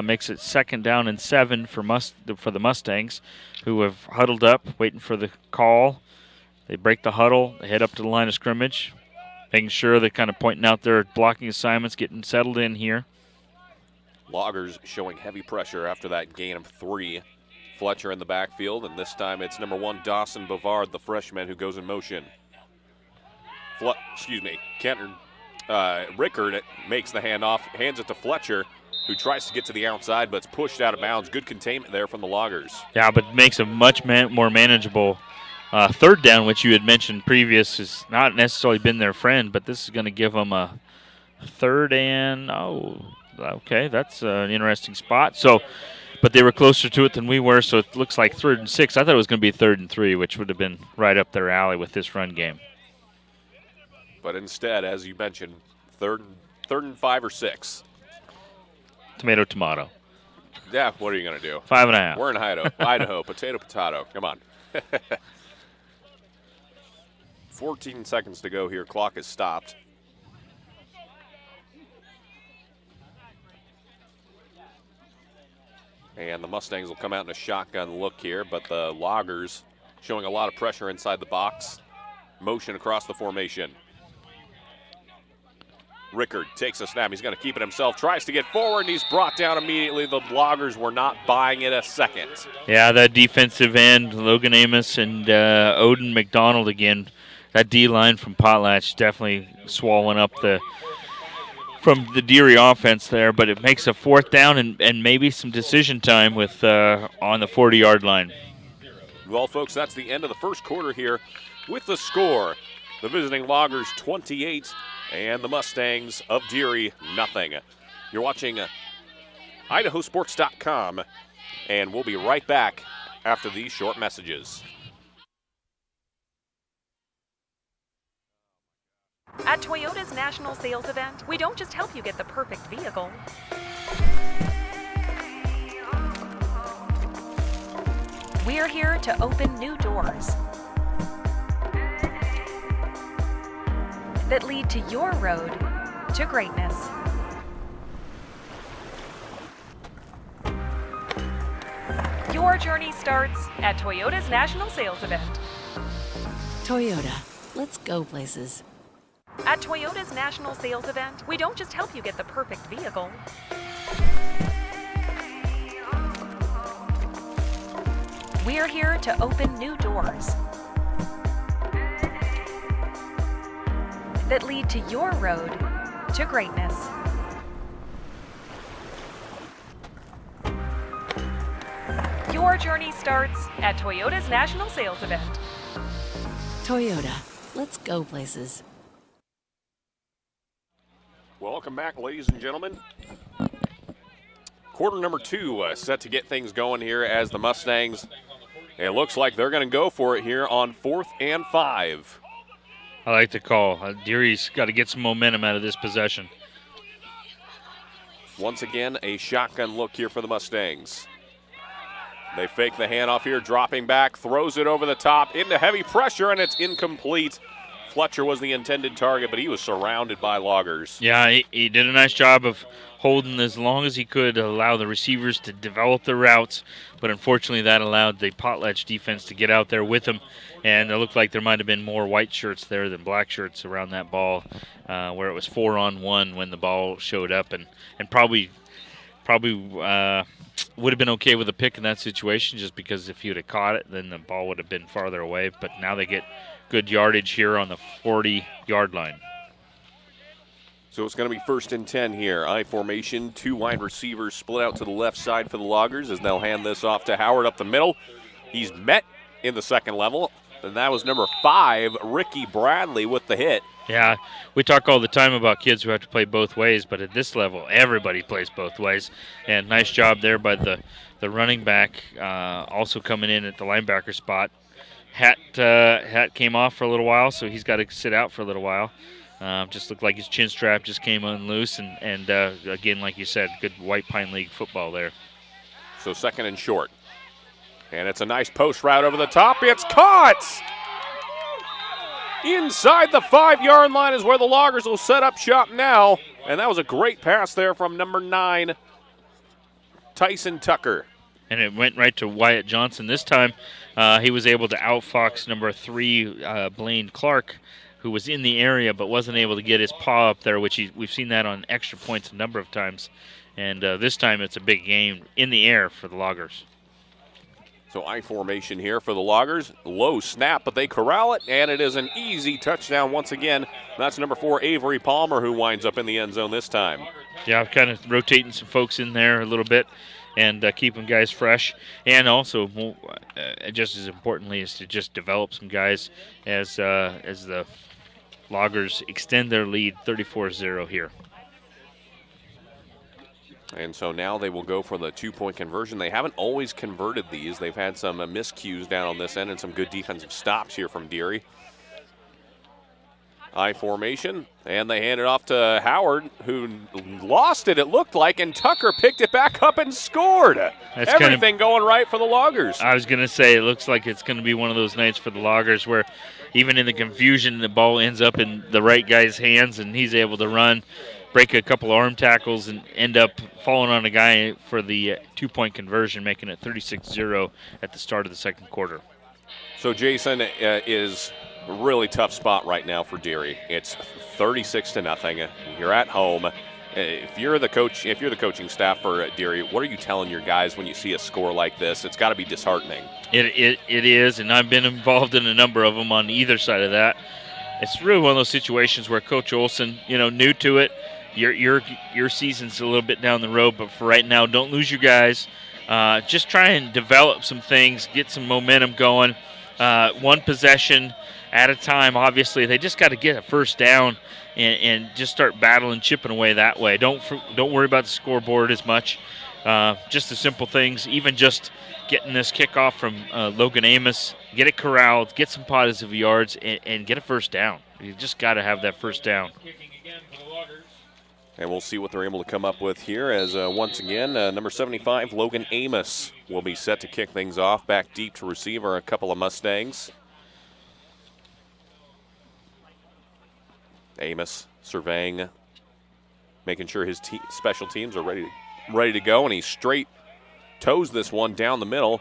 Makes it 2nd down and 7 for the Mustangs, who have huddled up, waiting for the call. They break the huddle. They head up to the line of scrimmage, making sure they're kind of pointing out their blocking assignments, getting settled in here. Loggers showing heavy pressure after that gain of 3. Fletcher in the backfield, and this time it's number 1, Dawson Bavard, the freshman, who goes in motion. Rickard makes the handoff, hands it to Fletcher, who tries to get to the outside, but it's pushed out of bounds. Good containment there from the Loggers. Yeah, but makes a much more manageable 3rd down, which you had mentioned previous, has not necessarily been their friend, but this is going to give them a 3rd and, okay, that's an interesting spot. So, but they were closer to it than we were, so it looks like 3rd and 6. I thought it was going to be 3rd and 3, which would have been right up their alley with this run game. But instead, as you mentioned, 3rd and 5 or 6. Tomato, tomato. Yeah, what are you going to do? 5.5. We're in Idaho. Potato, potato. Come on. 14 seconds to go here. Clock is stopped. And the Mustangs will come out in a shotgun look here, but the Loggers showing a lot of pressure inside the box. Motion across the formation. Rickard takes a snap. He's going to keep it himself. Tries to get forward, and he's brought down immediately. The Loggers were not buying it a second. Yeah, that defensive end, Logan Amos and Odin McDonald again. That D-line from Potlatch definitely swallowing up the from the Deary offense there, but it makes a 4th down and maybe some decision time with on the 40-yard line. Well, folks, that's the end of the first quarter here with the score. The visiting Loggers 28 and the Mustangs of Deary nothing. You're watching IdahoSports.com, and we'll be right back after these short messages. At Toyota's national sales event, we don't just help you get the perfect vehicle. We're here to open new doors that lead to your road to greatness. Your journey starts at Toyota's national sales event. Toyota, let's go places. At Toyota's national sales event, we don't just help you get the perfect vehicle. We're here to open new doors that lead to your road to greatness. Your journey starts at Toyota's national sales event. Toyota, let's go places. Welcome back, ladies and gentlemen. Quarter number 2 set to get things going here as the Mustangs, it looks like they're going to go for it here on 4th and 5. I like the call. Deary's got to get some momentum out of this possession. Once again, a shotgun look here for the Mustangs. They fake the handoff here, dropping back, throws it over the top into heavy pressure, and it's incomplete. Fletcher was the intended target, but he was surrounded by Loggers. Yeah, he did a nice job of holding as long as he could to allow the receivers to develop their routes, but unfortunately that allowed the Potlatch defense to get out there with him, and it looked like there might have been more white shirts there than black shirts around that ball, where it was 4-on-1 when the ball showed up, and probably would have been okay with a pick in that situation, just because if he would have caught it, then the ball would have been farther away, but now they get good yardage here on the 40-yard line. So it's going to be 1st and 10 here. I formation, 2 wide receivers split out to the left side for the Loggers as they'll hand this off to Howard up the middle. He's met in the second level, and that was number 5, Ricky Bradley, with the hit. Yeah, we talk all the time about kids who have to play both ways, but at this level, everybody plays both ways. And nice job there by the running back, also coming in at the linebacker spot. Hat came off for a little while, so he's got to sit out for a little while. Just looked like his chin strap just came unloose, and again, like you said, good White Pine League football there. So 2nd and short. And it's a nice post route over the top. It's caught! Inside the 5-yard line is where the Loggers will set up shop now. And that was a great pass there from number 9, Tyson Tucker. And it went right to Wyatt Johnson. This time he was able to outfox number 3, Blaine Clark, who was in the area but wasn't able to get his paw up there, which we've seen that on extra points a number of times. And this time it's a big game in the air for the Loggers. So I formation here for the Loggers. Low snap, but they corral it, and it is an easy touchdown once again. That's number 4, Avery Palmer, who winds up in the end zone this time. Yeah, kind of rotating some folks in there a little bit and keeping guys fresh. And also, just as importantly, is to just develop some guys as the Loggers extend their lead 34-0 here. And so now they will go for the 2-point conversion. They haven't always converted these. They've had some miscues down on this end and some good defensive stops here from Deary. I formation, and they hand it off to Howard, who lost it looked like, and Tucker picked it back up and scored. That's everything going right for the Loggers. I was going to say, it looks like it's going to be one of those nights for the Loggers where even in the confusion, the ball ends up in the right guy's hands, and he's able to run, break a couple arm tackles, and end up falling on a guy for the 2-point conversion, making it 36-0 at the start of the second quarter. So Jason is a really tough spot right now for Deary. It's 36-0. You're at home. If you're the coaching staff for Deary, what are you telling your guys when you see a score like this? It's got to be disheartening. It is, and I've been involved in a number of them on either side of that. It's really one of those situations where Coach Olson, new to it, your season's a little bit down the road, but for right now, don't lose your guys. Just try and develop some things, get some momentum going. One possession at a time. Obviously, they just got to get a first down and just start battling, chipping away that way. Don't worry about the scoreboard as much. Just the simple things, even just getting this kickoff from Logan Amos, get it corralled, get some positive yards, and get a first down. You just got to have that first down. And we'll see what they're able to come up with here as, once again, number 75, Logan Amos, will be set to kick things off. Back deep to receive are a couple of Mustangs. Amos surveying, making sure his special teams are ready to go, and he straight toes this one down the middle.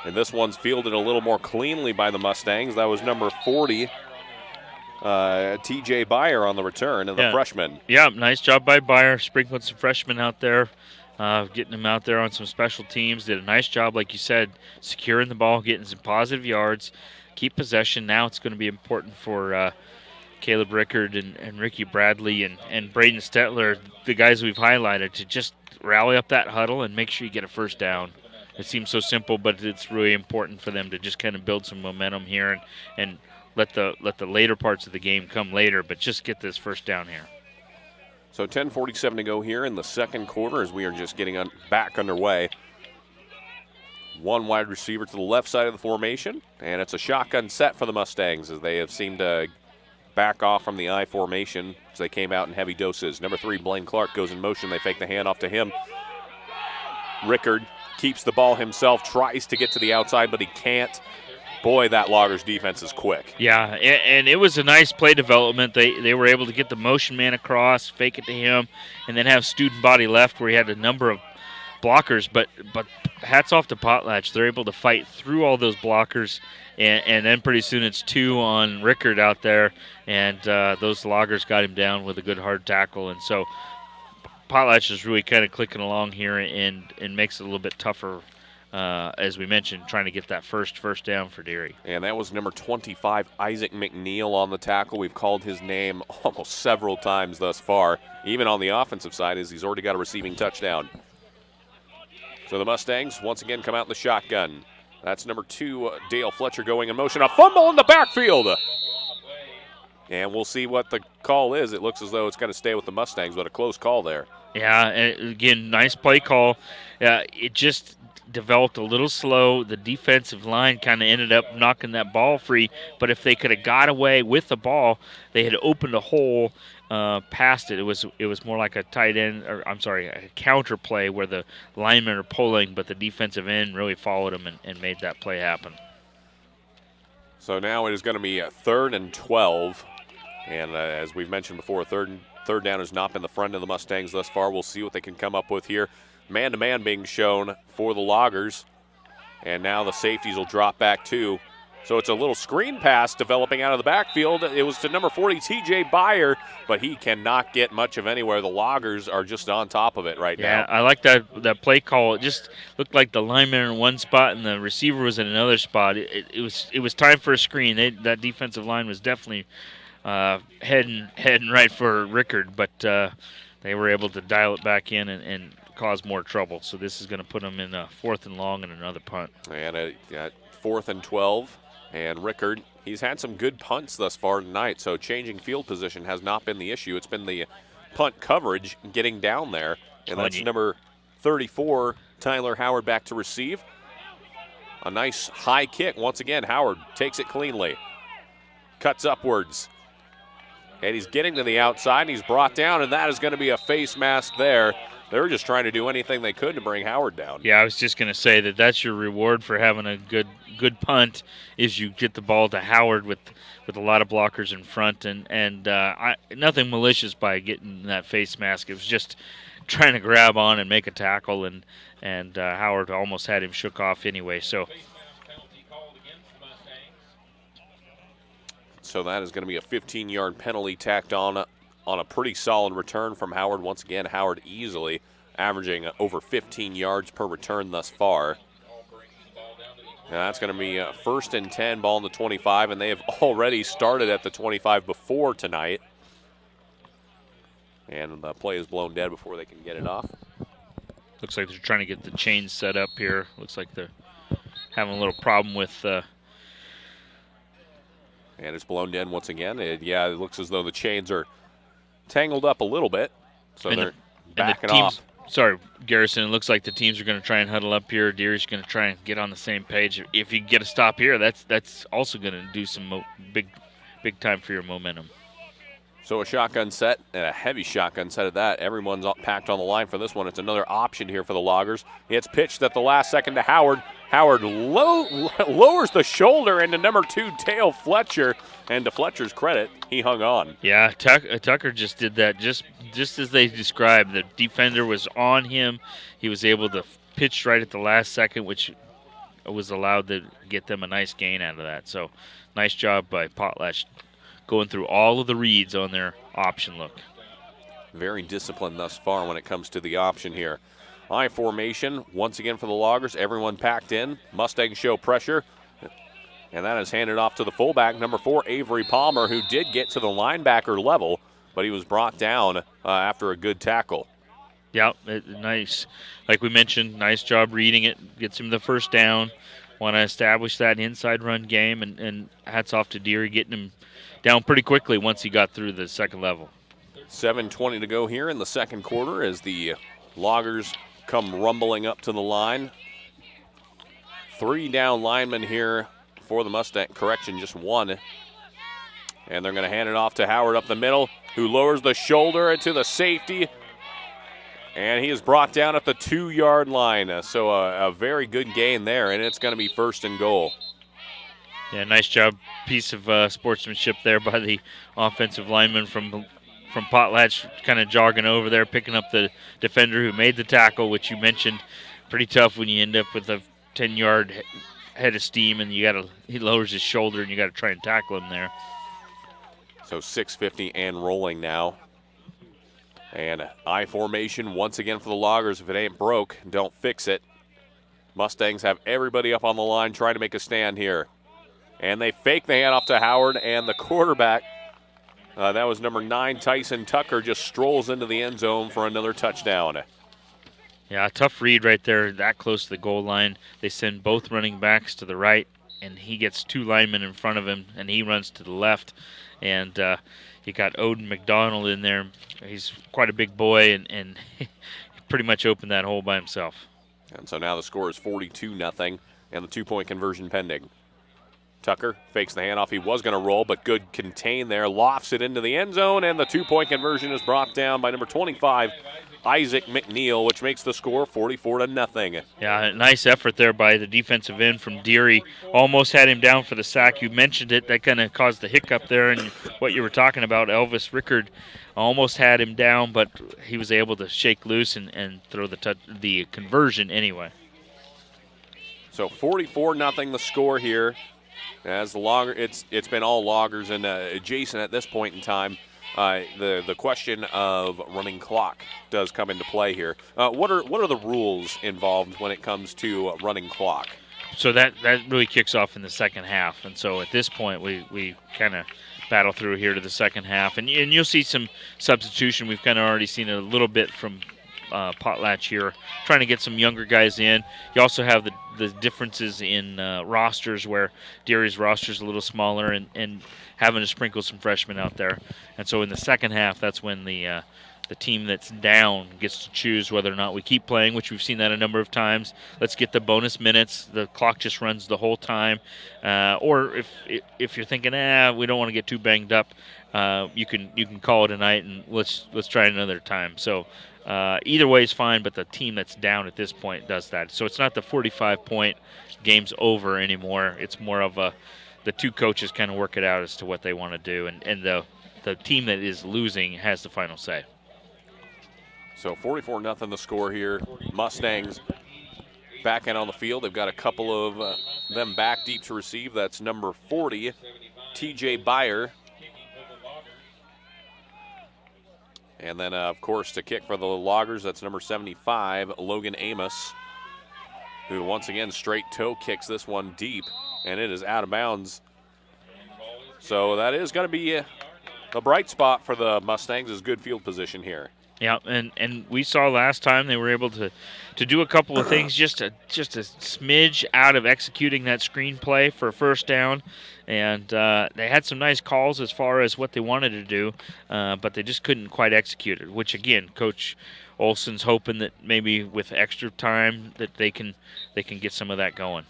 And this one's fielded a little more cleanly by the Mustangs. That was number 40, TJ Byer on the return, and the freshman. Yeah, nice job by Byer, sprinkling some freshmen out there, getting them out there on some special teams. Did a nice job, like you said, securing the ball, getting some positive yards, keep possession. Now it's going to be important for Caleb Rickard and Ricky Bradley and Braden Stetler, the guys we've highlighted, to just rally up that huddle and make sure you get a first down. It seems so simple, but it's really important for them to just kind of build some momentum here and let the later parts of the game come later, but just get this first down here. So 10:47 to go here in the second quarter as we are just getting back underway. One wide receiver to the left side of the formation, and it's a shotgun set for the Mustangs as they have seemed to back off from the I formation as they came out in heavy doses. Number 3, Blaine Clark, goes in motion. They fake the handoff to him. Rickard keeps the ball himself, tries to get to the outside, but he can't. Boy, that Loggers defense is quick. Yeah, and it was a nice play development. They were able to get the motion man across, fake it to him, and then have student body left where he had a number of blockers. But hats off to Potlatch. They're able to fight through all those blockers, and then pretty soon it's 2 on Rickard out there, and those Loggers got him down with a good hard tackle. And so Potlatch is really kind of clicking along here and makes it a little bit tougher, as we mentioned, trying to get that first down for Deary. And that was number 25, Isaac McNeil, on the tackle. We've called his name almost several times thus far, even on the offensive side, as he's already got a receiving touchdown. So the Mustangs once again come out in the shotgun. That's number 2, Dale Fletcher, going in motion. A fumble in the backfield. And we'll see what the call is. It looks as though it's going to stay with the Mustangs, but a close call there. Yeah, and again, nice play call. It just developed a little slow. The defensive line kind of ended up knocking that ball free, but if they could have got away with the ball, they had opened a hole past it. It was more like a tight end, or I'm sorry, a counter play where the linemen are pulling, but the defensive end really followed them and made that play happen. So now it is going to be 3rd and 12, and as we've mentioned before, third down has not been the friend of the Mustangs thus far. We'll see what they can come up with here. Man-to-man being shown for the Loggers, and now the safeties will drop back too. So it's a little screen pass developing out of the backfield. It was to number 40, TJ Byer, but he cannot get much of anywhere. The Loggers are just on top of it right now. Yeah, I like that play call. It just looked like the lineman in one spot and the receiver was in another spot. It was time for a screen. That defensive line was definitely heading right for Rickard, but they were able to dial it back in and cause more trouble. So this is going to put them in a 4th and long and another punt. And at 4th and 12. And Rickard, he's had some good punts thus far tonight, so changing field position has not been the issue. It's been the punt coverage getting down there. And that's number 34, Tyler Howard, back to receive. A nice high kick. Once again, Howard takes it cleanly. Cuts upwards. And he's getting to the outside, and he's brought down, and that is going to be a face mask there. They were just trying to do anything they could to bring Howard down. Yeah, I was just going to say that's your reward for having a good punt, is you get the ball to Howard with a lot of blockers in front, and nothing malicious by getting that face mask. It was just trying to grab on and make a tackle, and Howard almost had him shook off anyway. So that is going to be a 15-yard penalty tacked on a pretty solid return from Howard. Once again, Howard easily averaging over 15 yards per return thus far. And that's going to be 1st and 10, ball in the 25, and they have already started at the 25 before tonight. And the play is blown dead before they can get it off. Looks like they're trying to get the chains set up here. Looks like they're having a little problem with. And it's blown dead once again. It looks as though the chains are tangled up a little bit. So they're backing off. Sorry, Garrison. It looks like the teams are going to try and huddle up here. Deary's going to try and get on the same page. If you get a stop here, that's also going to do some big time for your momentum. So a shotgun set, and a heavy shotgun set at that. Everyone's packed on the line for this one. It's another option here for the Loggers. It's pitched at the last second to Howard. Howard lowers the shoulder into number 2, Dale Fletcher. And to Fletcher's credit, he hung on. Yeah, Tucker just did that just as they described. The defender was on him. He was able to pitch right at the last second, which was allowed to get them a nice gain out of that. So nice job by Potlatch going through all of the reads on their option look. Very disciplined thus far when it comes to the option here. I formation once again for the Loggers. Everyone packed in. Mustangs show pressure. And that is handed off to the fullback, number 4, Avery Palmer, who did get to the linebacker level, but he was brought down after a good tackle. Yeah, nice. Like we mentioned, nice job reading it. Gets him the first down. Want to establish that inside run game, and hats off to Deary getting him down pretty quickly once he got through the second level. 7:20 to go here in the second quarter as the Loggers come rumbling up to the line. 3 down linemen here for the Mustang. Correction, just 1. And they're going to hand it off to Howard up the middle, who lowers the shoulder to the safety. And he is brought down at the 2-yard line. So a very good gain there, and it's going to be 1st and goal. Yeah, nice job. Piece of sportsmanship there by the offensive lineman from Potlatch, kind of jogging over there, picking up the defender who made the tackle, which you mentioned. Pretty tough when you end up with a 10-yard head of steam and he lowers his shoulder and you got to try and tackle him there. So 6:50 and rolling now. And I formation once again for the Loggers. If it ain't broke, don't fix it. Mustangs have everybody up on the line trying to make a stand here. And they fake the handoff to Howard, and the quarterback, that was number 9, Tyson Tucker, just strolls into the end zone for another touchdown. Yeah, tough read right there, that close to the goal line. They send both running backs to the right, and he gets 2 linemen in front of him, and he runs to the left. And you got Odin McDonald in there. He's quite a big boy, and he pretty much opened that hole by himself. And so now the score is 42-0, and the 2-point conversion pending. Tucker fakes the handoff. He was going to roll, but good contain there. Lofts it into the end zone, and the 2-point conversion is brought down by number 25, Isaac McNeil, which makes the score 44-0. Yeah, nice effort there by the defensive end from Deary. Almost had him down for the sack. You mentioned it. That kind of caused the hiccup there, and what you were talking about, Elvis Rickard almost had him down, but he was able to shake loose and throw the conversion anyway. So 44-0 the score here. As the Logger, it's been all Loggers, and Jason at this point in time, the question of running clock does come into play here. What are the rules involved when it comes to running clock? So that really kicks off in the second half, and so at this point we kind of battle through here to the second half, and you'll see some substitution. We've kind of already seen it a little bit from Potlatch here, trying to get some younger guys in. You also have the differences in rosters, where Deary's roster is a little smaller, and having to sprinkle some freshmen out there. And so in the second half, that's when the team that's down gets to choose whether or not we keep playing, which we've seen that a number of times. Let's get the bonus minutes. The clock just runs the whole time. Or if you're thinking, we don't want to get too banged up, you can call it a night and let's try it another time. So either way is fine, but the team that's down at this point does that. So it's not the 45-point game's over anymore. It's more of the two coaches kind of work it out as to what they want to do, and the team that is losing has the final say. So 44-0 the score here. Mustangs back in on the field. They've got a couple of them back deep to receive. That's number 40, TJ Byer. And then, of course, to kick for the Loggers, that's number 75, Logan Amos, who once again straight toe kicks this one deep, and it is out of bounds. So that is going to be The bright spot for the Mustangs is good field position here. Yeah, and we saw last time they were able to do a couple of things, just a smidge out of executing that screenplay for a first down, and they had some nice calls as far as what they wanted to do, but they just couldn't quite execute it. Which again, Coach Olson's hoping that maybe with extra time that they can get some of that going.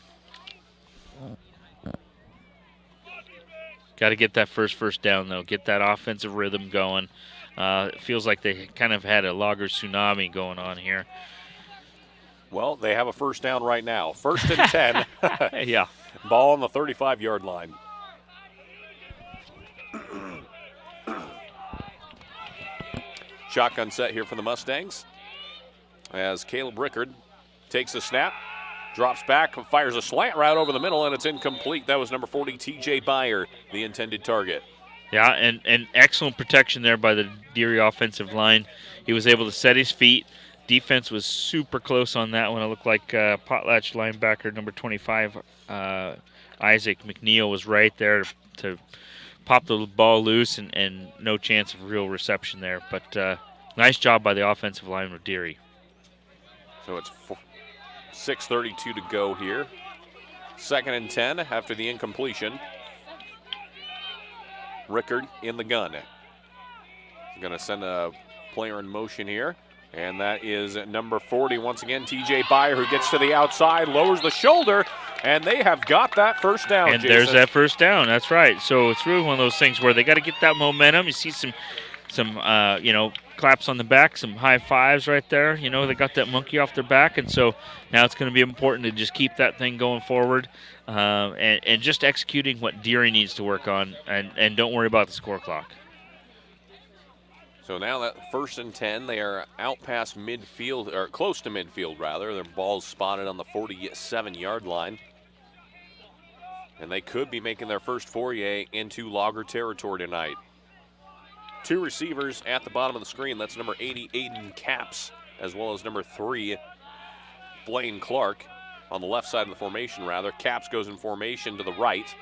Got to get that first down though. Get that offensive rhythm going. It feels like they kind of had a Logger tsunami going on here. Well, they have a first down right now. 1st and 10. Yeah. Ball on the 35-yard line. Shotgun set here for the Mustangs as Caleb Rickard takes the snap, drops back, fires a slant route over the middle, and it's incomplete. That was number 40, TJ Byer, the intended target. Yeah, and excellent protection there by the Deary offensive line. He was able to set his feet. Defense was super close on that one. It looked like Potlatch linebacker number 25, Isaac McNeil, was right there to pop the ball loose, and no chance of real reception there. But nice job by the offensive line with Deary. So it's 6:32 to go here. 2nd and 10 after the incompletion. Rickard in the gun. He's going to send a player in motion here, and that is number 40 once again, TJ Byer, who gets to the outside, lowers the shoulder, and they have got that first down. And Jason. There's that first down. That's right. So it's really one of those things where they got to get that momentum. You see some claps on the back, some high fives right there. They got that monkey off their back, and so now it's going to be important to just keep that thing going forward, and just executing what Deary needs to work on, and don't worry about the score clock. So now that 1st and 10, they are out past midfield, or close to midfield rather. Their ball's spotted on the 47-yard line. And they could be making their first foray into Logger territory tonight. 2 receivers at the bottom of the screen. That's number 80, Aiden Capps, as well as number 3, Blaine Clark. On the left side of the formation, rather. Capps goes in formation to the right.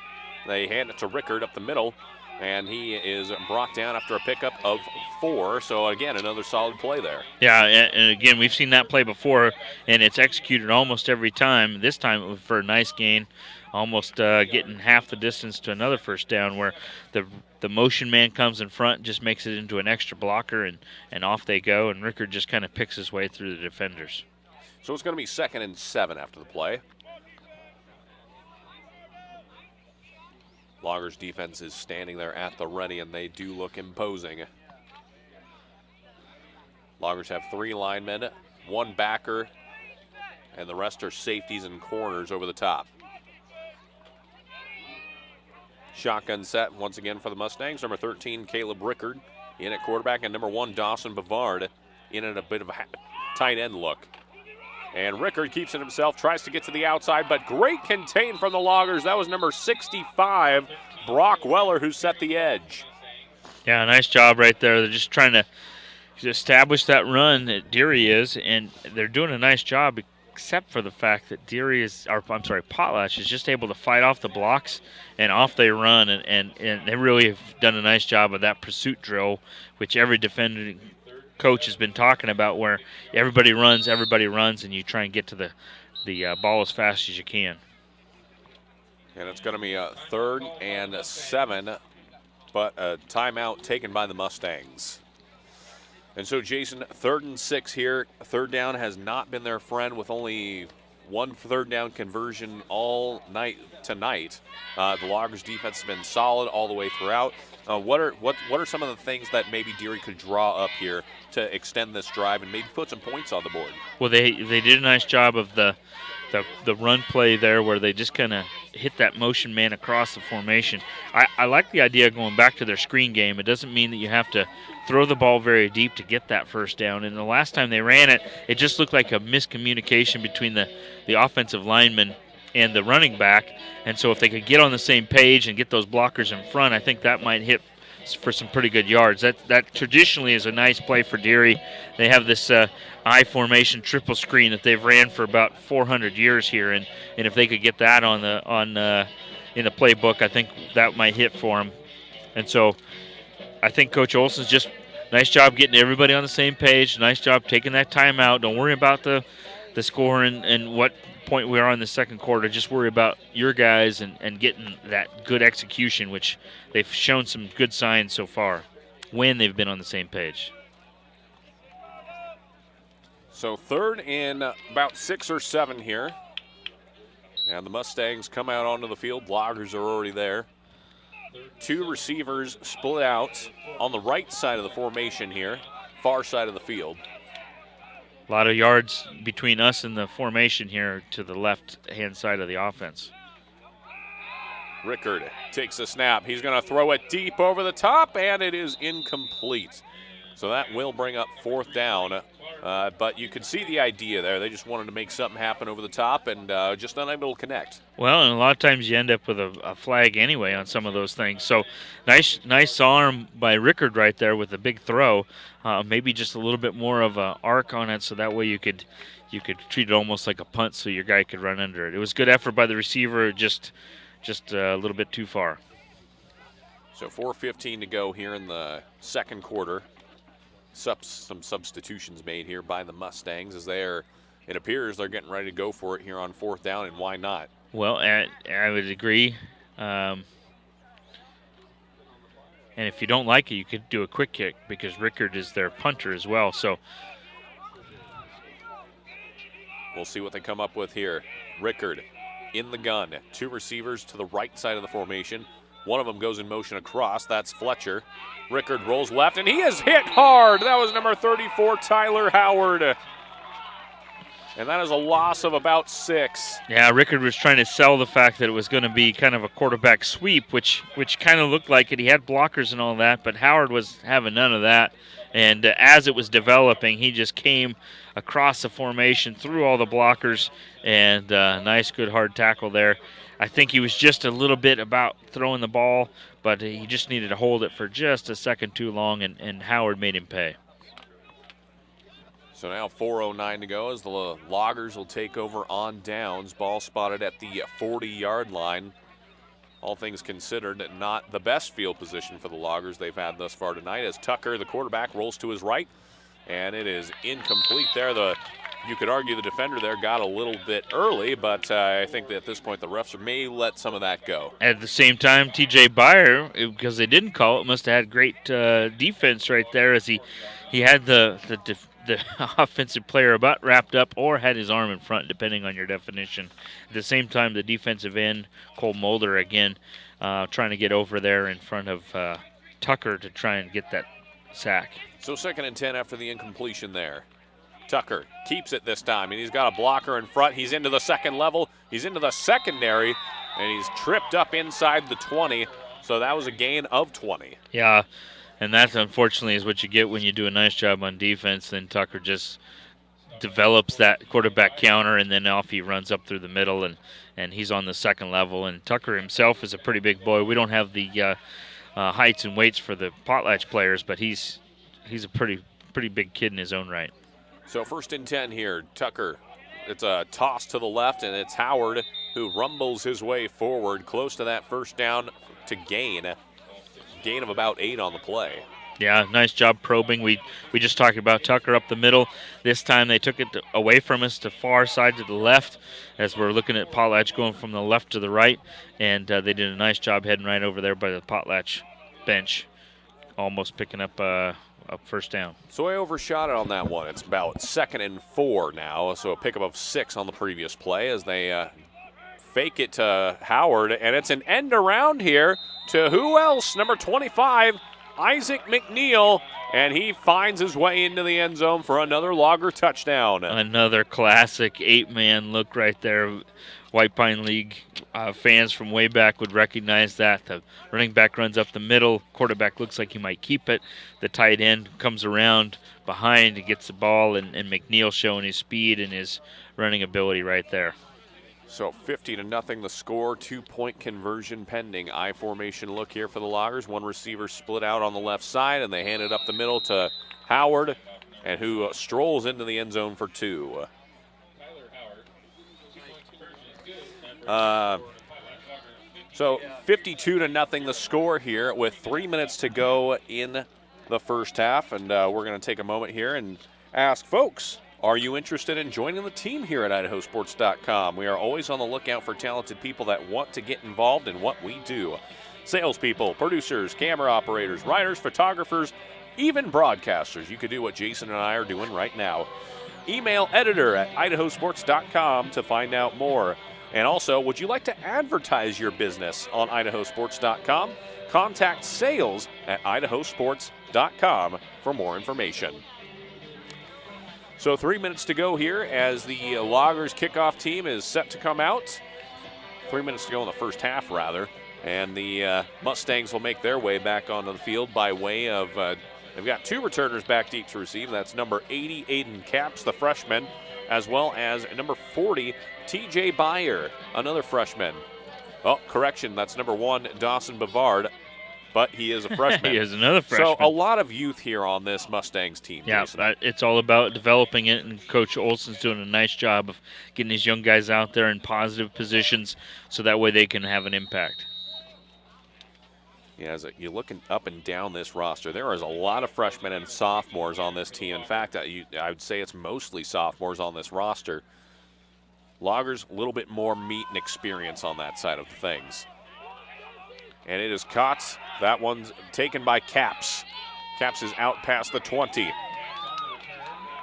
They hand it to Rickard up the middle, and he is brought down after a pickup of 4. So, again, another solid play there. Yeah, and again, we've seen that play before, and it's executed almost every time. This time it was for a nice gain, almost getting half the distance to another first down, where the motion man comes in front and just makes it into an extra blocker, and off they go, and Rickard just kind of picks his way through the defenders. So it's going to be 2nd and 7 after the play. Loggers defense is standing there at the ready, and they do look imposing. Loggers have 3 linemen, 1 backer, and the rest are safeties and corners over the top. Shotgun set once again for the Mustangs. Number 13, Caleb Rickard, in at quarterback, and number 1, Dawson Bavard, in at a bit of a tight end look. And Rickard keeps it himself, tries to get to the outside, but great contain from the Loggers. That was number 65, Brock Weller, who set the edge. Yeah, nice job right there. They're just trying to establish that run that Deary is, and they're doing a nice job, except for the fact that Potlatch is just able to fight off the blocks, and off they run, and they really have done a nice job of that pursuit drill, which every defending coach has been talking about, where everybody runs, and you try and get to the ball as fast as you can. And it's going to be a 3rd and 7, but a timeout taken by the Mustangs. And so, Jason, 3rd and 6 here. 3rd down has not been their friend, with only 1 3rd down conversion all night tonight. The Loggers defense has been solid all the way throughout. What are some of the things that maybe Deary could draw up here to extend this drive and maybe put some points on the board? Well, they did a nice job of the run play there, where they just kind of hit that motion man across the formation. I like the idea of going back to their screen game. It doesn't mean that you have to throw the ball very deep to get that first down. And the last time they ran it, it just looked like a miscommunication between the offensive lineman and the running back. And so if they could get on the same page and get those blockers in front, I think that might hit for some pretty good yards. That traditionally is a nice play for Deary. They have this I formation triple screen that they've ran for about 400 years here, and if they could get that in the playbook, I think that might hit for them. And so I think Coach Olson's just nice job getting everybody on the same page. Nice job taking that timeout. Don't worry about the score and what point we are in the second quarter. Just worry about your guys and getting that good execution, which they've shown some good signs so far when they've been on the same page. So 3rd and about 6 or 7 here. And the Mustangs come out onto the field. Loggers are already there. 2 receivers split out on the right side of the formation here, far side of the field. A lot of yards between us and the formation here to the left-hand side of the offense. Rickard takes a snap. He's going to throw it deep over the top, and it is incomplete. So that will bring up 4th down. But you can see the idea there. They just wanted to make something happen over the top and just unable to connect. Well, and a lot of times you end up with a flag anyway on some of those things. So nice arm by Rickard right there with a big throw. Maybe just a little bit more of an arc on it so that way you could treat it almost like a punt so your guy could run under it. It was good effort by the receiver, just a little bit too far. So 4:15 to go here in the second quarter. Some substitutions made here by the Mustangs as it appears they're getting ready to go for it here on 4th down, and why not? Well, I would agree. And if you don't like it, you could do a quick kick because Rickard is their punter as well. So we'll see what they come up with here. Rickard in the gun. 2 receivers to the right side of the formation. One of them goes in motion across. That's Fletcher. Rickard rolls left, and he is hit hard. That was number 34, Tyler Howard. And that is a loss of about 6. yeah, Rickard was trying to sell the fact that it was going to be kind of a quarterback sweep, which kind of looked like it. He had blockers and all that, but Howard was having none of that. And as it was developing, he just came across the formation, through all the blockers, and nice, good, hard tackle there. I think he was just a little bit about throwing the ball, but he just needed to hold it for just a second too long, and Howard made him pay. So now 4:09 to go as the Loggers will take over on downs. Ball spotted at the 40-yard line. All things considered, not the best field position for the Loggers they've had thus far tonight, as Tucker, the quarterback, rolls to his right, and it is incomplete there. You could argue the defender there got a little bit early, but I think that at this point the refs may let some of that go. At the same time, T.J. Byer, because they didn't call it, must have had great defense right there, as he had the offensive player about wrapped up or had his arm in front, depending on your definition. At the same time, the defensive end, Cole Mulder, again, trying to get over there in front of Tucker to try and get that sack. So 2nd and 10 after the incompletion there. Tucker keeps it this time, and he's got a blocker in front. He's into the second level. He's into the secondary, and he's tripped up inside the 20. So that was a gain of 20. Yeah, and that, unfortunately, is what you get when you do a nice job on defense. Then Tucker just develops that quarterback counter, and then off he runs up through the middle, and he's on the second level. And Tucker himself is a pretty big boy. We don't have the heights and weights for the Potlatch players, but he's a pretty big kid in his own right. So 1st and 10 here. Tucker, it's a toss to the left, and it's Howard who rumbles his way forward close to that 1st down to gain of about 8 on the play. Yeah, nice job probing. We just talked about Tucker up the middle. This time they took it away from us to far side to the left, as we're looking at Potlatch going from the left to the right, and they did a nice job heading right over there by the Potlatch bench, almost picking up a 1st down. So I overshot it on that one. It's about 2nd and 4 now, so a pickup of 6 on the previous play as they fake it to Howard, and it's an end around here to who else? Number 25, Isaac McNeil, and he finds his way into the end zone for another Logger touchdown. Another classic 8-man look right there. White Pine League fans from way back would recognize that. The running back runs up the middle. Quarterback looks like he might keep it. The tight end comes around behind and gets the ball, and McNeil showing his speed and his running ability right there. So 50-0 the score, 2-point conversion pending. I formation look here for the Loggers. One receiver split out on the left side, and they hand it up the middle to Howard, and who strolls into the end zone for 2. So 52-0 the score here with 3 minutes to go in the first half. And we're going to take a moment here and ask folks, are you interested in joining the team here at IdahoSports.com? We are always on the lookout for talented people that want to get involved in what we do. Salespeople, producers, camera operators, writers, photographers, even broadcasters. You could do what Jason and I are doing right now. Email editor@IdahoSports.com to find out more. And also, would you like to advertise your business on IdahoSports.com? Contact sales@IdahoSports.com for more information. So 3 minutes to go here as the Loggers kickoff team is set to come out. 3 minutes to go in the first half, rather. And the Mustangs will make their way back onto the field by way of, they've got two returners back deep to receive. That's number 80, Aiden Capps, the freshman, as well as number 40, TJ Byer, another freshman. Oh, correction, that's number 1, Dawson Bavard, but he is a freshman. He is another freshman. So a lot of youth here on this Mustangs team. Yeah, Jason. it's all about developing it, and Coach Olson's doing a nice job of getting these young guys out there in positive positions so that way they can have an impact. Yeah, as you're looking up and down this roster, there is a lot of freshmen and sophomores on this team. In fact, I would say it's mostly sophomores on this roster. Loggers, a little bit more meat and experience on that side of things. And it is caught. That one's taken by Capps. Capps is out past the 20.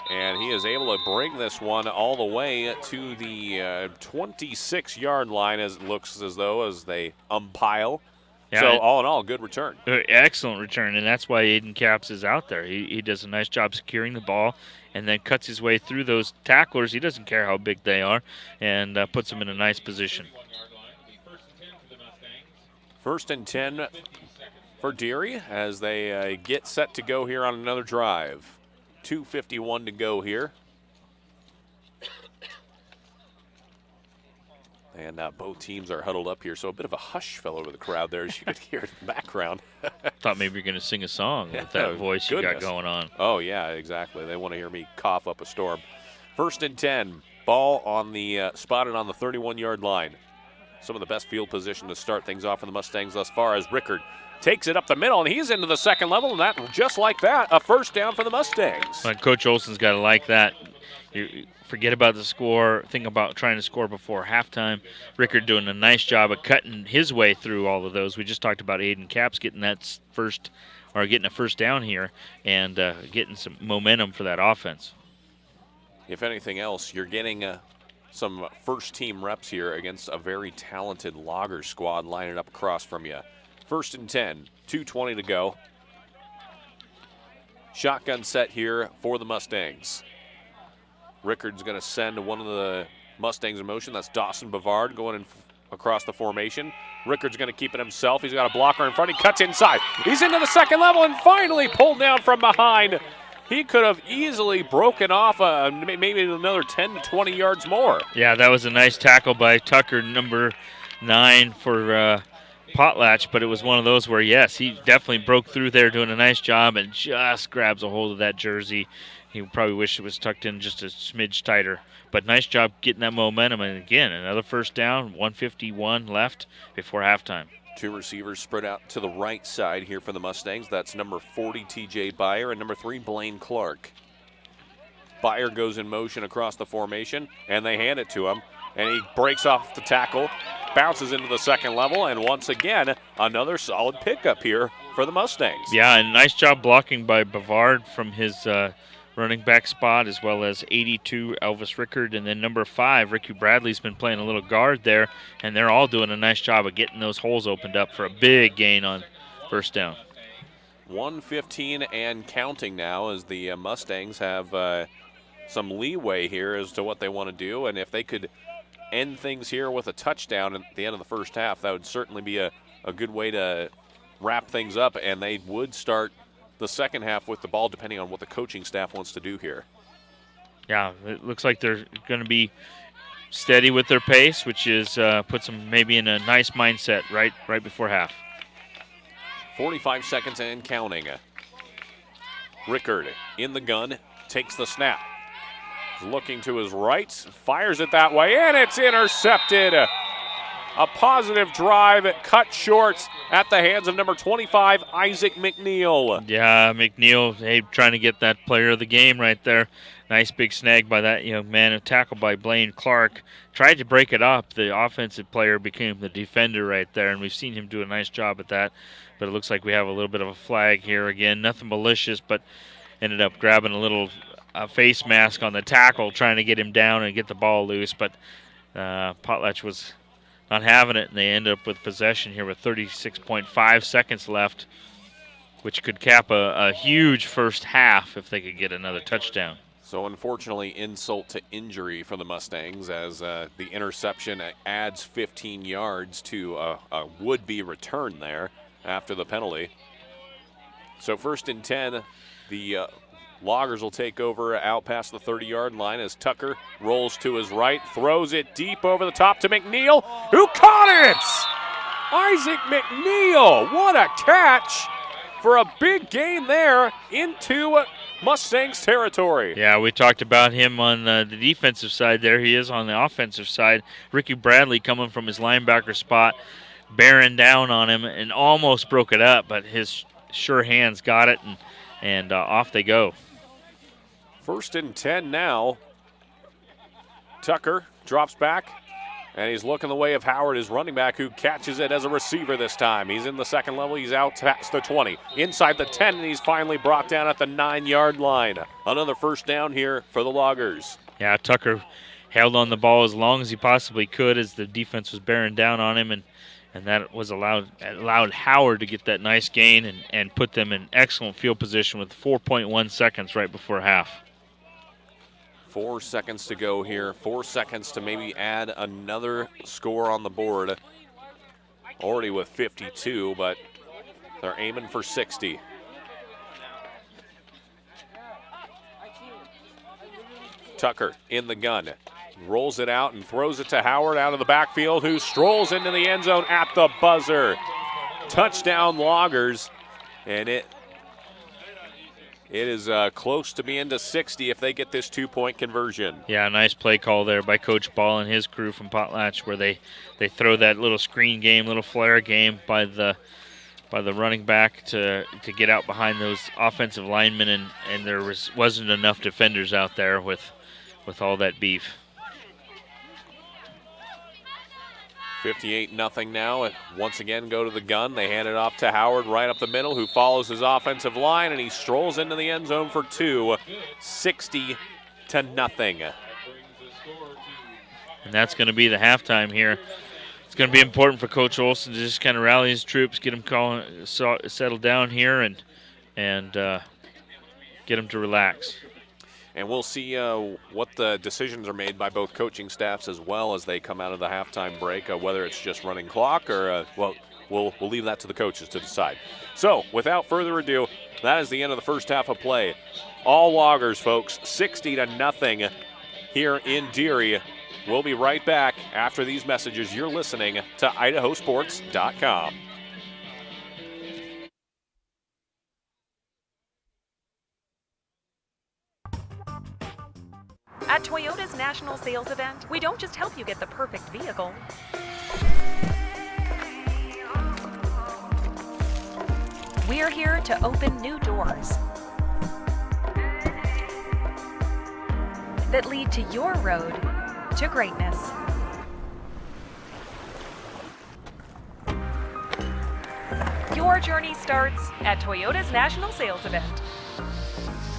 And he is able to bring this one all the way to the 26-yard line, as it looks as though, as they umpile. Yeah, so all in all, good return. Excellent return, and that's why Aiden Capps is out there. He does a nice job securing the ball and then cuts his way through those tacklers. He doesn't care how big they are, and puts them in a nice position. 1st and 10 for Deary as they get set to go here on another drive. 2:51 to go here. And both teams are huddled up here, so a bit of a hush fell over the crowd there, as you could hear in the background. Thought maybe you're going to sing a song with that voice you got going on. Oh, yeah, exactly. They want to hear me cough up a storm. 1st and 10, ball on the spotted on the 31-yard line. Some of the best field position to start things off for the Mustangs thus far as Rickard takes it up the middle, and he's into the second level, and that just like that, a first down for the Mustangs. But Coach Olson's got to like that. You forget about the score, think about trying to score before halftime. Rickard doing a nice job of cutting his way through all of those. We just talked about Aiden Capps getting that getting a first down here and getting some momentum for that offense. If anything else, you're getting some first-team reps here against a very talented Loggers squad lining up across from you. 1st and 10, 2:20 to go. Shotgun set here for the Mustangs. Rickard's going to send one of the Mustangs in motion. That's Dawson Bavard going in across the formation. Rickard's going to keep it himself. He's got a blocker in front. He cuts inside. He's into the second level and finally pulled down from behind. He could have easily broken off maybe another 10 to 20 yards more. Yeah, that was a nice tackle by Tucker, number 9 for Potlatch, but it was one of those where, yes, he definitely broke through there doing a nice job and just grabs a hold of that jersey. He probably wished it was tucked in just a smidge tighter. But nice job getting that momentum. And again, another first down, 1:51 left before halftime. Two receivers spread out to the right side here for the Mustangs. That's number 40, TJ Byer, and number 3, Blaine Clark. Byer goes in motion across the formation, and they hand it to him. And he breaks off the tackle, bounces into the second level, and once again, another solid pickup here for the Mustangs. Yeah, and nice job blocking by Bavard from his running back spot, as well as 82, Elvis Rickard, and then number 5, Ricky Bradley's been playing a little guard there, and they're all doing a nice job of getting those holes opened up for a big gain on first down. 1:15 and counting now as the Mustangs have some leeway here as to what they want to do, and if they could end things here with a touchdown at the end of the first half, that would certainly be a good way to wrap things up, and they would start the second half with the ball, depending on what the coaching staff wants to do here. Yeah, it looks like they're going to be steady with their pace, which is puts them maybe in a nice mindset right before half. 45 seconds and counting. Rickard in the gun, takes the snap. Looking to his right, fires it that way, and it's intercepted. A positive drive cut short at the hands of number 25, Isaac McNeil. Yeah, McNeil, trying to get that player of the game right there. Nice big snag by that young man. A tackle by Blaine Clark. Tried to break it up. The offensive player became the defender right there, and we've seen him do a nice job at that. But it looks like we have a little bit of a flag here again. Nothing malicious, but ended up grabbing a little face mask on the tackle, trying to get him down and get the ball loose. But Potlatch was not having it, and they end up with possession here with 36.5 seconds left, which could cap a huge first half if they could get another touchdown. So unfortunately, insult to injury for the Mustangs as the interception adds 15 yards to a would-be return there after the penalty. So 1st and 10, the Loggers will take over out past the 30-yard line as Tucker rolls to his right, throws it deep over the top to McNeil, who caught it! Isaac McNeil, what a catch for a big gain there into Mustangs territory. Yeah, we talked about him on the defensive side there. He is on the offensive side. Ricky Bradley coming from his linebacker spot, bearing down on him and almost broke it up, but his sure hands got it, and off they go. 1st and 10 now. Tucker drops back, and he's looking the way of Howard, his running back, who catches it as a receiver this time. He's in the second level. He's out past the 20, inside the 10, and he's finally brought down at the 9-yard line. Another first down here for the Loggers. Yeah, Tucker held on the ball as long as he possibly could as the defense was bearing down on him, and that was allowed Howard to get that nice gain and put them in excellent field position with 4.1 seconds right before half. 4 seconds to go here. 4 seconds to maybe add another score on the board. Already with 52, but they're aiming for 60. Tucker in the gun. Rolls it out and throws it to Howard out of the backfield, who strolls into the end zone at the buzzer. Touchdown Loggers, and it is close to being to 60 if they get this 2-point conversion. Yeah, nice play call there by Coach Ball and his crew from Potlatch, where they throw that little screen game, little flare game by the running back to get out behind those offensive linemen, and there wasn't enough defenders out there with all that beef. 58-0 now. Once again go to the gun. They hand it off to Howard right up the middle, who follows his offensive line, and he strolls into the end zone for 2. 60-0. And that's going to be the halftime here. It's going to be important for Coach Olson to just kind of rally his troops, get them settled down here, and get them to relax. And we'll see what the decisions are made by both coaching staffs as well as they come out of the halftime break, whether it's just running clock or, we'll leave that to the coaches to decide. So, without further ado, that is the end of the first half of play. All Loggers, folks, 60-0 here in Deary. We'll be right back after these messages. You're listening to IdahoSports.com. At Toyota's national sales event, we don't just help you get the perfect vehicle. We're here to open new doors that lead to your road to greatness. Your journey starts at Toyota's national sales event.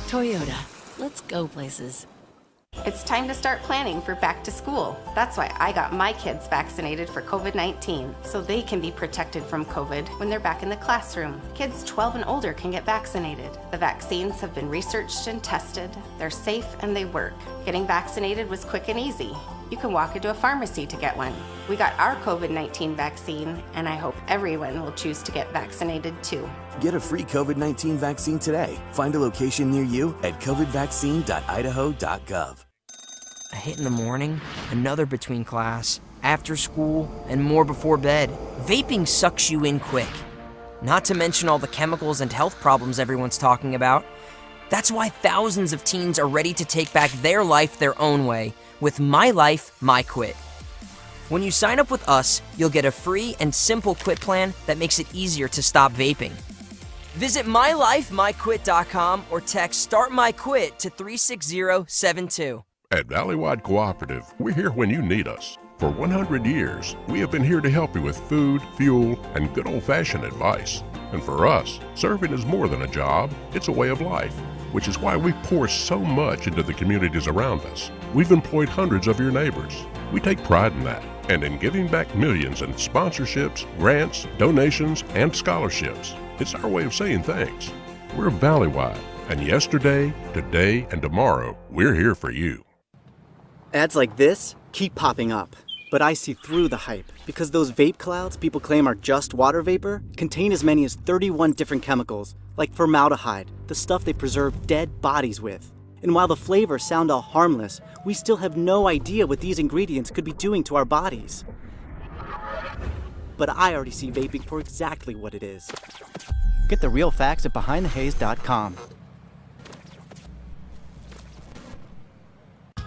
Toyota, let's go places. It's time to start planning for back to school. That's why I got my kids vaccinated for COVID-19, so they can be protected from COVID when they're back in the classroom. Kids 12 and older can get vaccinated. The vaccines have been researched and tested. They're safe and they work. Getting vaccinated was quick and easy. You can walk into a pharmacy to get one. We got our COVID-19 vaccine, and I hope everyone will choose to get vaccinated too. Get a free COVID-19 vaccine today. Find a location near you at covidvaccine.idaho.gov. A hit in the morning, another between class, after school, and more before bed. Vaping sucks you in quick. Not to mention all the chemicals and health problems everyone's talking about. That's why thousands of teens are ready to take back their life their own way with My Life, My Quit. When you sign up with us, you'll get a free and simple quit plan that makes it easier to stop vaping. Visit mylifemyquit.com or text Start My Quit to 36072. At Valleywide Cooperative, we're here when you need us. For 100 years, we have been here to help you with food, fuel, and good old-fashioned advice. And for us, serving is more than a job, it's a way of life, which is why we pour so much into the communities around us. We've employed hundreds of your neighbors. We take pride in that, and in giving back millions in sponsorships, grants, donations, and scholarships. It's our way of saying thanks. We're Valleywide, and yesterday, today, and tomorrow, we're here for you. Ads like this keep popping up, but I see through the hype because those vape clouds people claim are just water vapor contain as many as 31 different chemicals, like formaldehyde, the stuff they preserve dead bodies with. And while the flavors sound all harmless, we still have no idea what these ingredients could be doing to our bodies. But I already see vaping for exactly what it is. Get the real facts at BehindTheHaze.com.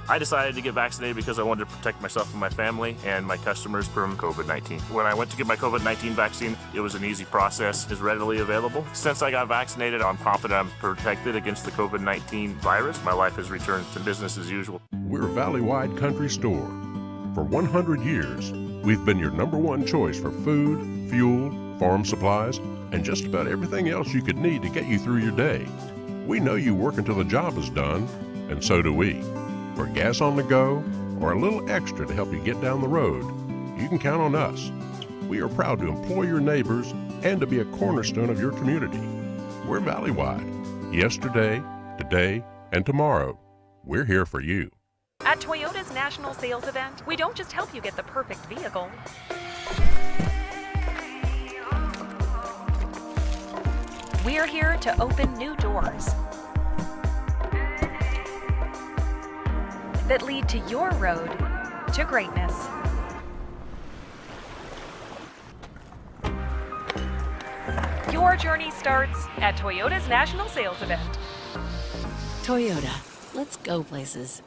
I decided to get vaccinated because I wanted to protect myself and my family and my customers from COVID-19. When I went to get my COVID-19 vaccine, it was an easy process. It's readily available. Since I got vaccinated, I'm confident I'm protected against the COVID-19 virus. My life has returned to business as usual. We're Valleywide Country Store. For 100 years, we've been your #1 choice for food, fuel, farm supplies, and just about everything else you could need to get you through your day. We know you work until the job is done, and so do we. For gas on the go, or a little extra to help you get down the road, you can count on us. We are proud to employ your neighbors and to be a cornerstone of your community. We're Valleywide. Yesterday, today, and tomorrow, we're here for you. At Toyota's national sales event, we don't just help you get the perfect vehicle. We're here to open new doors that lead to your road to greatness. Your journey starts at Toyota's national sales event. Toyota, let's go places.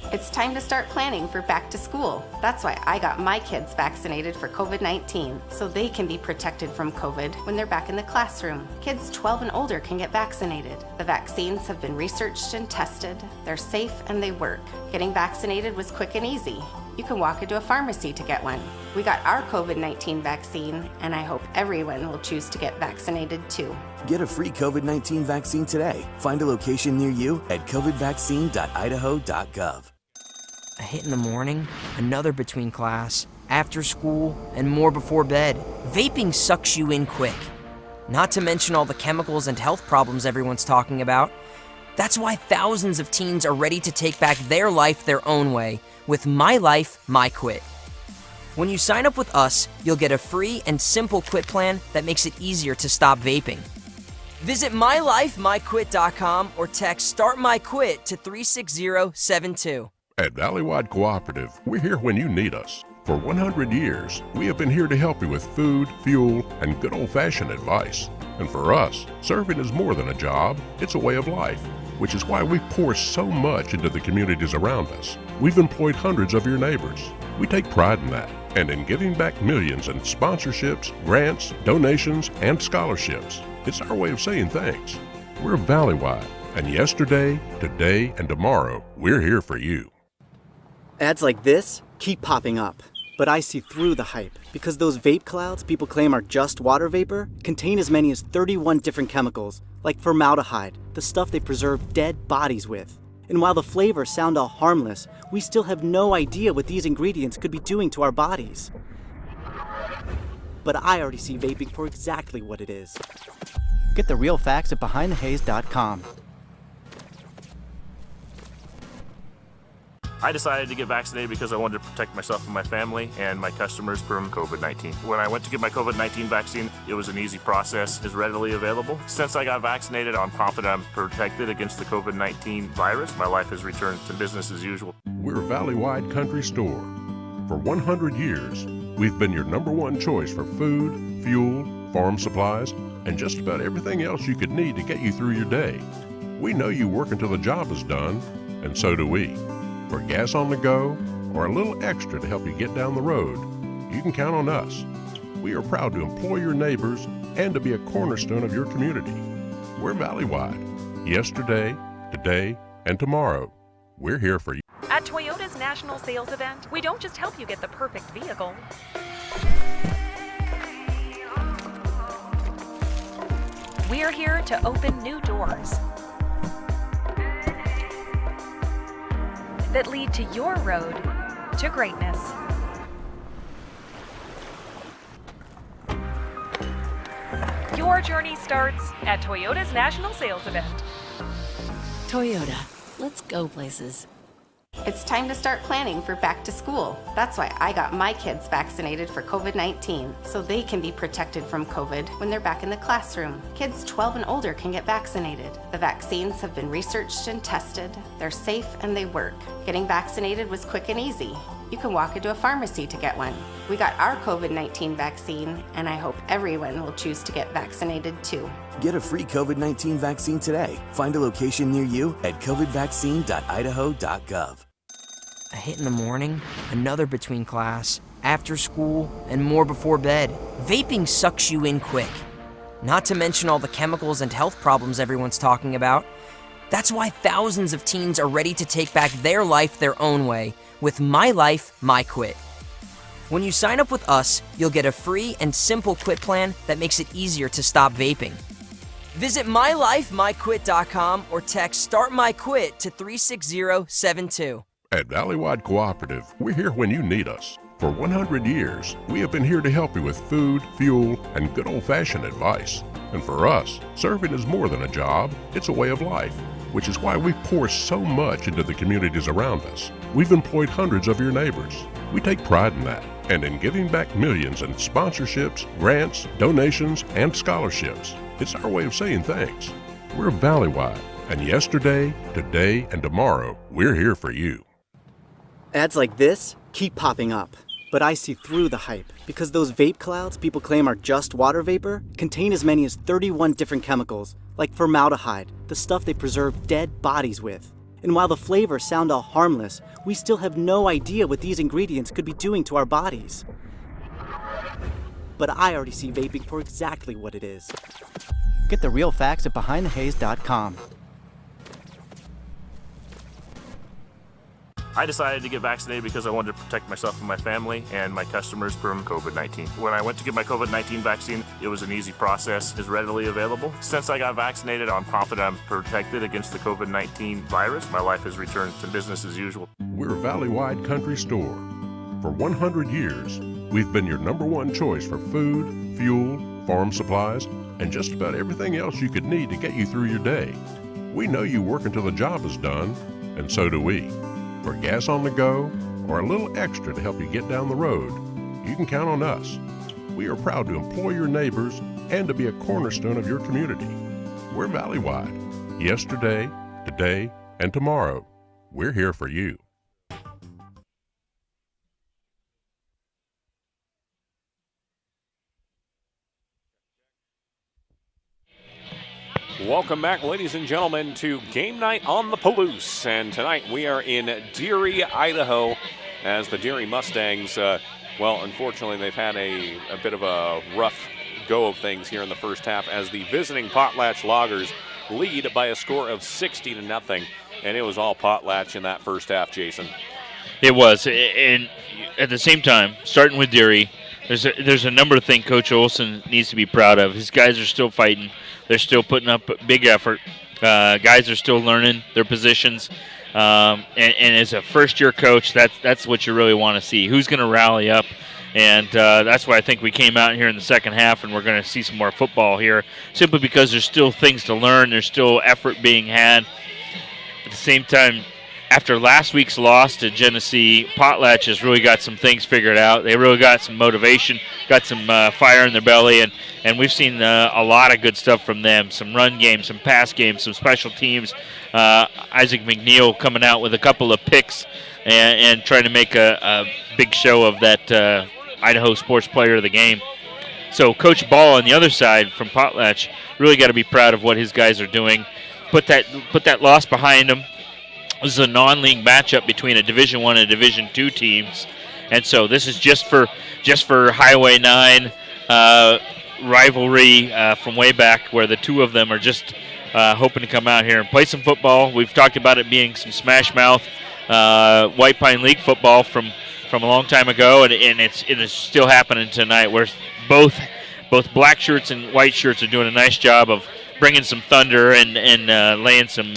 It's time to start planning for back to school. That's why I got my kids vaccinated for COVID-19, so they can be protected from COVID when they're back in the classroom. Kids 12 and older can get vaccinated. The vaccines have been researched and tested. They're safe and they work. Getting vaccinated was quick and easy. You can walk into a pharmacy to get one. We got our COVID-19 vaccine, and I hope everyone will choose to get vaccinated too. Get a free COVID-19 vaccine today. Find a location near you at covidvaccine.idaho.gov. A hit in the morning, another between class, after school, and more before bed. Vaping sucks you in quick. Not to mention all the chemicals and health problems everyone's talking about. That's why thousands of teens are ready to take back their life their own way with My Life, My Quit. When you sign up with us, you'll get a free and simple quit plan that makes it easier to stop vaping. Visit mylifemyquit.com or text Start My Quit to 36072. At Valleywide Cooperative, we're here when you need us. For 100 years, we have been here to help you with food, fuel, and good old-fashioned advice. And for us, serving is more than a job, it's a way of life, which is why we pour so much into the communities around us. We've employed hundreds of your neighbors. We take pride in that, and in giving back millions in sponsorships, grants, donations, and scholarships. It's our way of saying thanks. We're Valleywide, and yesterday, today, and tomorrow, we're here for you. Ads like this keep popping up, but I see through the hype because those vape clouds people claim are just water vapor contain as many as 31 different chemicals, like formaldehyde, the stuff they preserve dead bodies with. And while the flavors sound all harmless, we still have no idea what these ingredients could be doing to our bodies. But I already see vaping for exactly what it is. Get the real facts at BehindTheHaze.com. I decided to get vaccinated because I wanted to protect myself and my family and my customers from COVID-19. When I went to get my COVID-19 vaccine, it was an easy process. It's readily available. Since I got vaccinated, I'm confident I'm protected against the COVID-19 virus. My life has returned to business as usual. We're Valleywide Country Store. For 100 years, we've been your #1 choice for food, fuel, farm supplies, and just about everything else you could need to get you through your day. We know you work until the job is done, and so do we. For gas on the go, or a little extra to help you get down the road, you can count on us. We are proud to employ your neighbors and to be a cornerstone of your community. We're Valleywide. Yesterday, today, and tomorrow. We're here for you. At Toyota's national sales event, we don't just help you get the perfect vehicle. We're here to open new doors that lead to your road to greatness. Your journey starts at Toyota's national sales event. Toyota, let's go places. It's time to start planning for back to school. That's why I got my kids vaccinated for COVID-19, so they can be protected from COVID when they're back in the classroom. Kids 12 and older can get vaccinated. The vaccines have been researched and tested. They're safe and they work. Getting vaccinated was quick and easy. You can walk into a pharmacy to get one. We got our COVID-19 vaccine, and I hope everyone will choose to get vaccinated too. Get a free COVID-19 vaccine today. Find a location near you at covidvaccine.idaho.gov. A hit in the morning, another between class, after school, and more before bed. Vaping sucks you in quick. Not to mention all the chemicals and health problems everyone's talking about. That's why thousands of teens are ready to take back their life their own way with My Life, My Quit. When you sign up with us, you'll get a free and simple quit plan that makes it easier to stop vaping. Visit mylifemyquit.com or text Start My Quit to 36072. At Valleywide Cooperative, we're here when you need us. For 100 years, we have been here to help you with food, fuel, and good old-fashioned advice. And for us, serving is more than a job, it's a way of life, which is why we pour so much into the communities around us. We've employed hundreds of your neighbors. We take pride in that, and in giving back millions in sponsorships, grants, donations, and scholarships. It's our way of saying thanks. We're Valleywide, and yesterday, today, and tomorrow, we're here for you. Ads like this keep popping up, but I see through the hype because those vape clouds people claim are just water vapor contain as many as 31 different chemicals, like formaldehyde, the stuff they preserve dead bodies with. And while the flavors sound all harmless, we still have no idea what these ingredients could be doing to our bodies. But I already see vaping for exactly what it is. Get the real facts at BehindTheHaze.com. I decided to get vaccinated because I wanted to protect myself and my family and my customers from COVID-19. When I went to get my COVID-19 vaccine, it was an easy process. It's readily available. Since I got vaccinated, I'm confident I'm protected against the COVID-19 virus. My life has returned to business as usual. We're Valleywide Country Store. For 100 years, we've been your #1 choice for food, fuel, farm supplies, and just about everything else you could need to get you through your day. We know you work until the job is done, and so do we. For gas on the go, or a little extra to help you get down the road, you can count on us. We are proud to employ your neighbors and to be a cornerstone of your community. We're Valleywide. Yesterday, today, and tomorrow. We're here for you. Welcome back, ladies and gentlemen, to Game Night on the Palouse. And tonight we are in Deary, Idaho, as the Deary Mustangs, well, unfortunately, they've had a bit of a rough go of things here in the first half as the visiting Potlatch Loggers lead by a score of 60-0. And it was all Potlatch in that first half, Jason. It was. And at the same time, starting with Deary, there's a number of things Coach Olson needs to be proud of. His guys are still fighting. They're still putting up big effort. Guys are still learning their positions. And as a first-year coach, that's what you really want to see. Who's going to rally up? And that's why I think we came out here in the second half, and we're going to see some more football here, simply because there's still things to learn. There's still effort being had. At the same time, after last week's loss to Genesee, Potlatch has really got some things figured out. They really got some motivation, got some fire in their belly, and we've seen a lot of good stuff from them. Some run games, some pass games, some special teams. Isaac McNeil coming out with a couple of picks and trying to make a big show of that Idaho Sports Player of the Game. So Coach Ball on the other side from Potlatch really got to be proud of what his guys are doing. Put that loss behind them. This is a non-league matchup between a Division I and Division II teams, and so this is just for Highway 9 rivalry from way back, where the two of them are just hoping to come out here and play some football. We've talked about it being some smash mouth White Pine League football from a long time ago, and it is still happening tonight, where both black shirts and white shirts are doing a nice job of bringing some thunder and laying some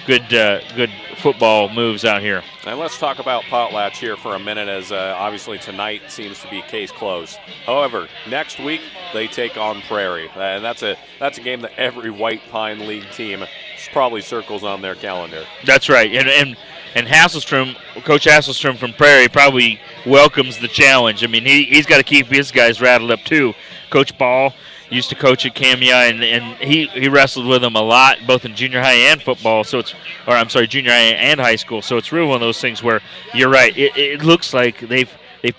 good football moves out here. And let's talk about Potlatch here for a minute, as obviously tonight seems to be case closed. However, next week they take on Prairie, and that's a game that every White Pine League team probably circles on their calendar. That's right, and Hasselstrom, Coach Hasselstrom from Prairie, probably welcomes the challenge. I mean, he's got to keep his guys rattled up too. Coach Ball used to coach at Camia, and he wrestled with them a lot, both in junior high and football. Junior high and high school. So it's really one of those things where you're right. It looks like they've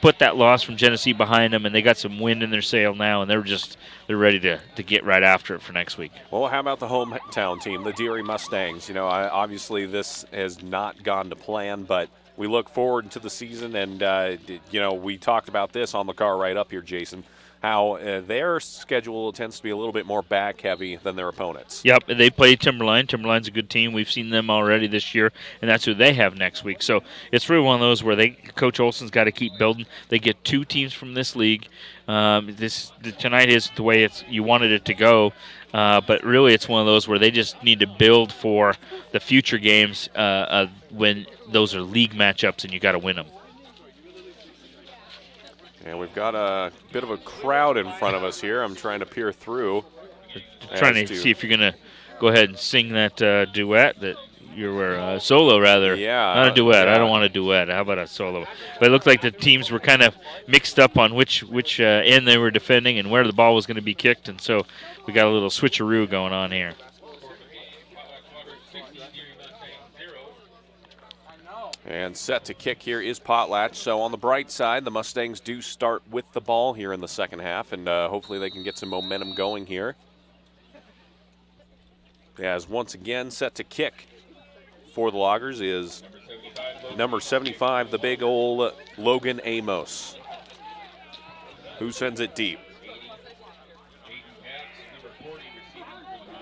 put that loss from Genesee behind them, and they got some wind in their sail now, and they're ready to get right after it for next week. Well, how about the hometown team, the Deary Mustangs? You know, obviously this has not gone to plan, but we look forward to the season, and we talked about this on the car right up here, Jason, how their schedule tends to be a little bit more back-heavy than their opponents. Yep, they play Timberline. Timberline's a good team. We've seen them already this year, and that's who they have next week. So it's really one of those where Coach Olson's got to keep building. They get two teams from this league. Tonight is the way you wanted it to go, but really it's one of those where they just need to build for the future games when those are league matchups and you got to win them. And we've got a bit of a crowd in front of us here. I'm trying to peer through. Trying to see if you're going to go ahead and sing that duet that you were solo, rather. Yeah. Not a duet. Yeah. I don't want a duet. How about a solo? But it looked like the teams were kind of mixed up on which end they were defending and where the ball was going to be kicked, and so we got a little switcheroo going on here. And set to kick here is Potlatch. So on the bright side, the Mustangs do start with the ball here in the second half, and hopefully they can get some momentum going here. As once again set to kick for the Loggers is number 75, the big old Logan Amos, who sends it deep.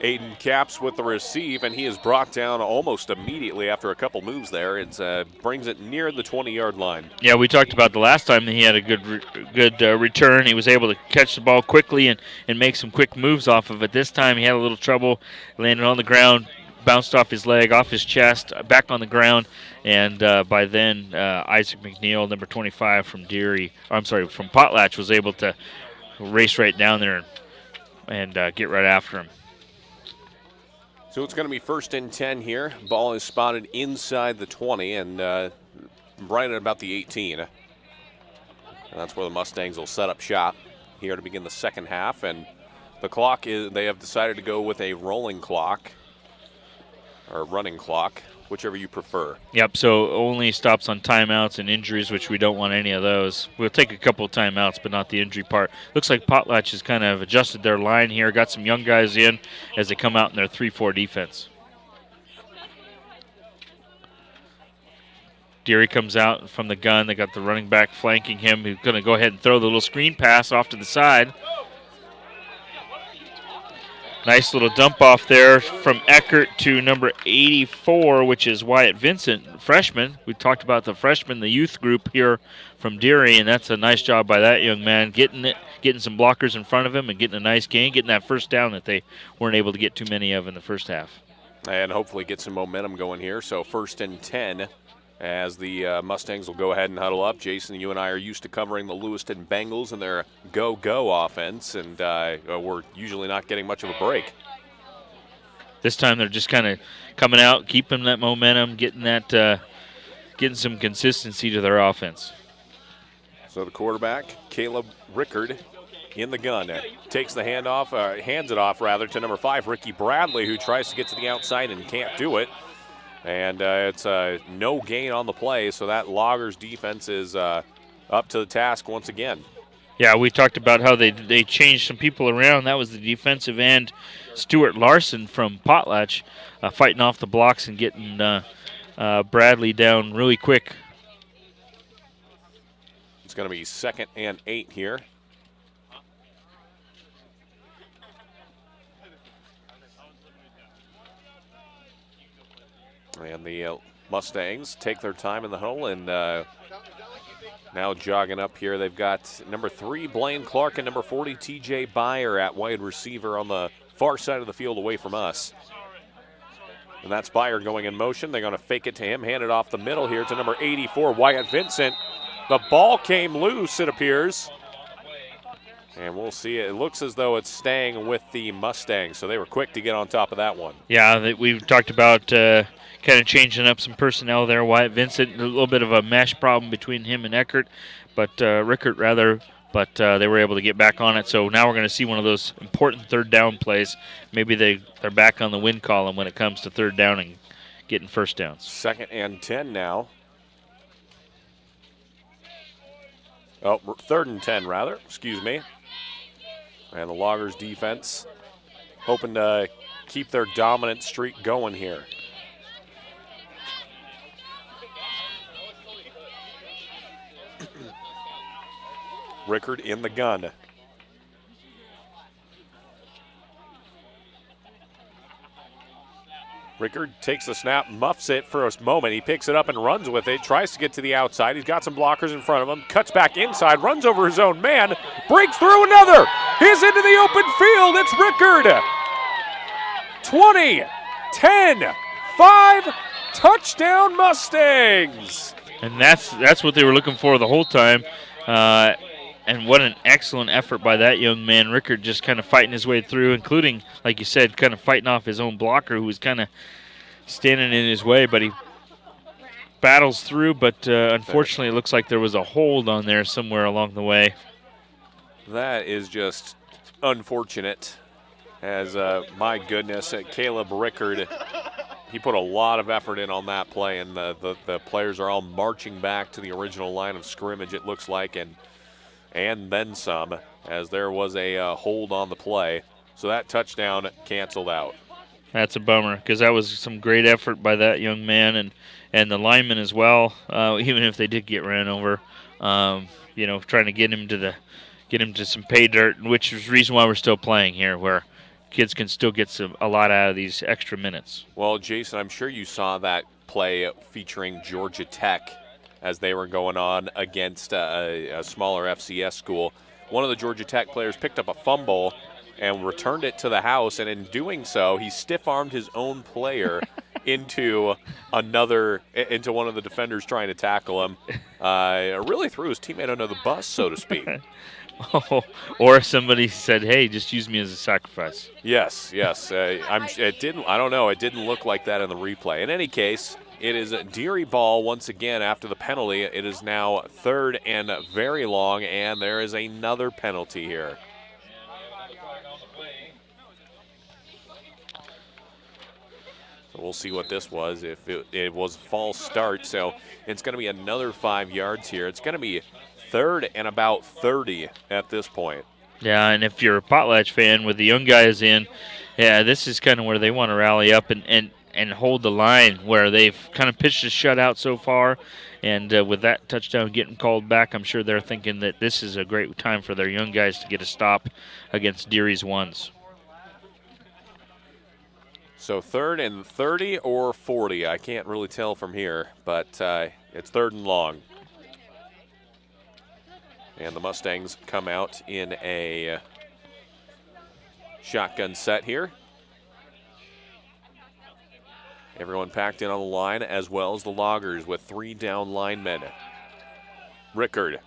Aiden Capps with the receive, and he is brought down almost immediately after a couple moves there. It brings it near the 20-yard line. Yeah, we talked about the last time that he had a good return. He was able to catch the ball quickly and make some quick moves off of it. This time he had a little trouble, landed on the ground, bounced off his leg, off his chest, back on the ground, and by then Isaac McNeil, number 25 from from Potlatch, was able to race right down there and get right after him. So it's going to be 1st and 10 here. Ball is spotted inside the 20 and right at about the 18. And that's where the Mustangs will set up shop here to begin the second half. And the clock they have decided to go with a rolling clock or running clock, whichever you prefer. Yep, so only stops on timeouts and injuries, which we don't want any of those. We'll take a couple of timeouts, but not the injury part. Looks like Potlatch has kind of adjusted their line here, got some young guys in as they come out in their 3-4 defense. Deary comes out from the gun. They got the running back flanking him. He's going to go ahead and throw the little screen pass off to the side. Nice little dump off there from Eckert to number 84, which is Wyatt Vincent, freshman. We talked about the freshman, the youth group here from Deary, and that's a nice job by that young man, getting some blockers in front of him and getting a nice gain, getting that first down that they weren't able to get too many of in the first half. And hopefully get some momentum going here. So 1st and 10 as the Mustangs will go ahead and huddle up. Jason, you and I are used to covering the Lewiston Bengals and their go-go offense, and we're usually not getting much of a break. This time they're just kind of coming out, keeping that momentum, getting some consistency to their offense. So the quarterback, Caleb Rickard, in the gun, takes the hands it off to number 5, Ricky Bradley, who tries to get to the outside and can't do it. And it's no gain on the play, so that Loggers defense is up to the task once again. Yeah, we talked about how they changed some people around. That was the defensive end, Stuart Larson from Potlatch, fighting off the blocks and getting Bradley down really quick. It's going to be 2nd and 8 here. And the Mustangs take their time in the huddle and now jogging up here. They've got number 3, Blaine Clark, and number 40, TJ Byer at wide receiver on the far side of the field away from us. And that's Byer going in motion. They're going to fake it to him, hand it off the middle here to number 84, Wyatt Vincent. The ball came loose, it appears. And we'll see. It looks as though it's staying with the Mustangs, so they were quick to get on top of that one. Yeah, we've talked about kind of changing up some personnel there. Wyatt Vincent, a little bit of a mesh problem between him and Rickert, but they were able to get back on it. So now we're going to see one of those important third down plays. Maybe they're back on the win column when it comes to third down and getting first downs. 2nd and 10 now. Oh, 3rd and 10 rather, excuse me. And the Loggers defense hoping to keep their dominant streak going here. Rickard in the gun. Rickard takes the snap, muffs it for a moment. He picks it up and runs with it, tries to get to the outside. He's got some blockers in front of him, cuts back inside, runs over his own man, breaks through another. He's into the open field. It's Rickard. 20, 10, 5, touchdown Mustangs. And that's what they were looking for the whole time. And what an excellent effort by that young man, Rickard, just kind of fighting his way through, including, like you said, kind of fighting off his own blocker who was kind of standing in his way, but he battles through, but unfortunately it looks like there was a hold on there somewhere along the way. That is just unfortunate, as my goodness, Caleb Rickard, he put a lot of effort in on that play, and the players are all marching back to the original line of scrimmage, it looks like, and then some, as there was a hold on the play. So that touchdown canceled out. That's a bummer, because that was some great effort by that young man and the lineman as well, even if they did get ran over, trying to get him to some pay dirt, which is the reason why we're still playing here, where kids can still get a lot out of these extra minutes. Well, Jason, I'm sure you saw that play featuring Georgia Tech as they were going on against a smaller FCS school. One of the Georgia Tech players picked up a fumble and returned it to the house, and in doing so, he stiff-armed his own player into one of the defenders trying to tackle him. Really threw his teammate under the bus, so to speak. Or somebody said, "Hey, just use me as a sacrifice." Yes. It didn't look like that in the replay. In any case, it is a Deary ball once again after the penalty. It is now 3rd and very long, and there is another penalty here. So we'll see what this was. If it was a false start, so it's going to be another 5 yards here. It's going to be 3rd and about 30 at this point. Yeah, and if you're a Potlatch fan with the young guys in, this is kind of where they want to rally up and hold the line, where they've kind of pitched a shutout so far. And with that touchdown getting called back, I'm sure they're thinking that this is a great time for their young guys to get a stop against Deary's ones. So 3rd and 30 or 40, I can't really tell from here, but it's 3rd and long. And the Mustangs come out in a shotgun set here. Everyone packed in on the line, as well as the Loggers with 3 down linemen. Rickard,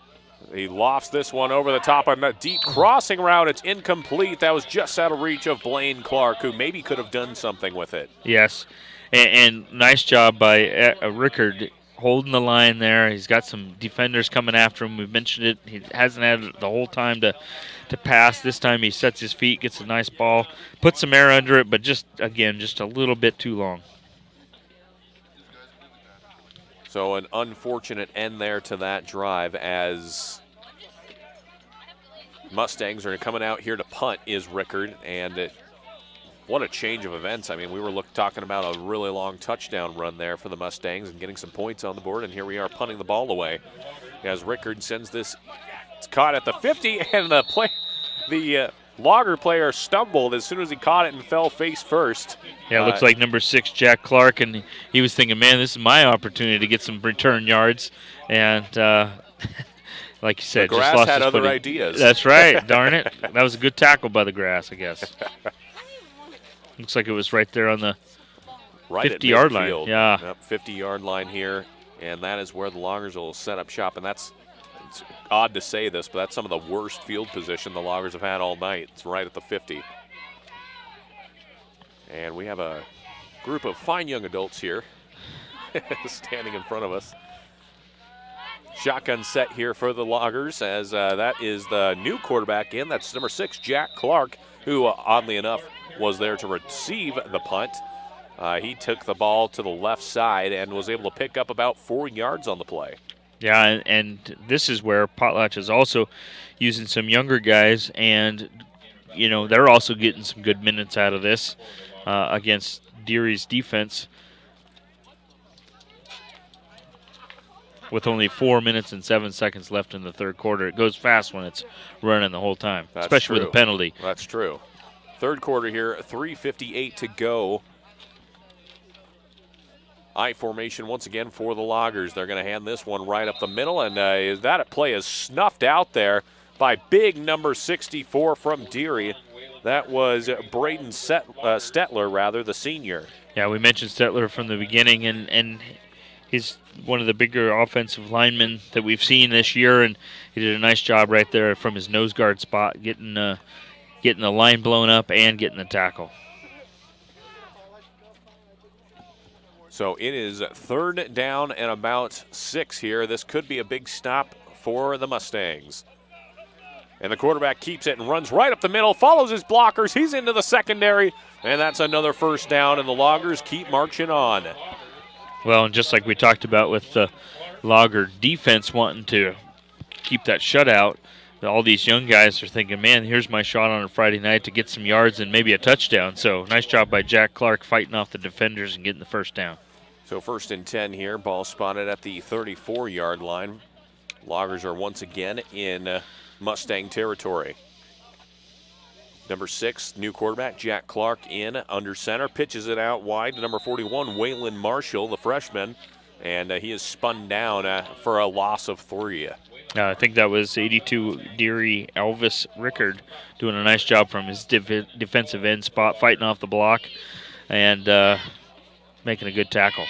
he lofts this one over the top on a deep crossing route. It's incomplete. That was just out of reach of Blaine Clark, who maybe could have done something with it. Yes, and nice job by Rickard holding the line there. He's got some defenders coming after him. We've mentioned it. He hasn't had it the whole time to pass. This time he sets his feet, gets a nice ball, puts some air under it, but just a little bit too long. So an unfortunate end there to that drive, as Mustangs are coming out here to punt is Rickard, and what a change of events. I mean, we were talking about a really long touchdown run there for the Mustangs and getting some points on the board, and here we are punting the ball away as Rickard sends this. It's caught at the 50, and the Logger player stumbled as soon as he caught it and fell face first. Yeah, it looks like number 6, Jack Clark, and he was thinking, man, this is my opportunity to get some return yards. And like you said, the grass just lost had his other footing. ideas. That's right, darn it. That was a good tackle by the grass, I guess. Looks like it was right there on the 50-yard line. Yeah. Yep, 50-yard line here, and that is where the Loggers will set up shop. And it's odd to say this, but that's some of the worst field position the Loggers have had all night. It's right at the 50. And we have a group of fine young adults here standing in front of us. Shotgun set here for the Loggers as that is the new quarterback in. That's number 6, Jack Clark, who oddly enough was there to receive the punt. He took the ball to the left side and was able to pick up about 4 yards on the play. Yeah, and this is where Potlatch is also using some younger guys, and, you know, they're also getting some good minutes out of this against Deary's defense. With only 4 minutes and 7 seconds left in the third quarter. It goes fast when it's running the whole time, especially with a penalty. That's true. Third quarter here, 3:58 to go. I formation once again for the Loggers. They're going to hand this one right up the middle, and that play is snuffed out there by big number 64 from Deary. That was Braden Stetler, the senior. Yeah, we mentioned Stetler from the beginning, and he's one of the bigger offensive linemen that we've seen this year, and he did a nice job right there from his nose guard spot, getting the line blown up and getting the tackle. So it is third down and about 6 here. This could be a big stop for the Mustangs. And the quarterback keeps it and runs right up the middle, follows his blockers. He's into the secondary, and that's another first down, and the Loggers keep marching on. Well, and just like we talked about with the Logger defense wanting to keep that shutout, all these young guys are thinking, man, here's my shot on a Friday night to get some yards and maybe a touchdown. So nice job by Jack Clark fighting off the defenders and getting the first down. So 1st and 10 here, ball spotted at the 34-yard line. Loggers are once again in Mustang territory. Number 6, new quarterback, Jack Clark in under center. Pitches it out wide to number 41, Waylon Marshall, the freshman. And he is spun down for a loss of 3. I think that was 82 Deary Elvis Rickard doing a nice job from his defensive end spot, fighting off the block and making a good tackle.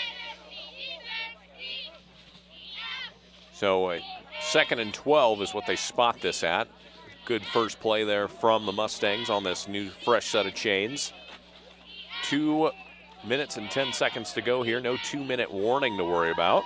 So 2nd and 12 is what they spot this at. Good first play there from the Mustangs on this new fresh set of chains. 2 minutes and 10 seconds to go here. No 2-minute warning to worry about.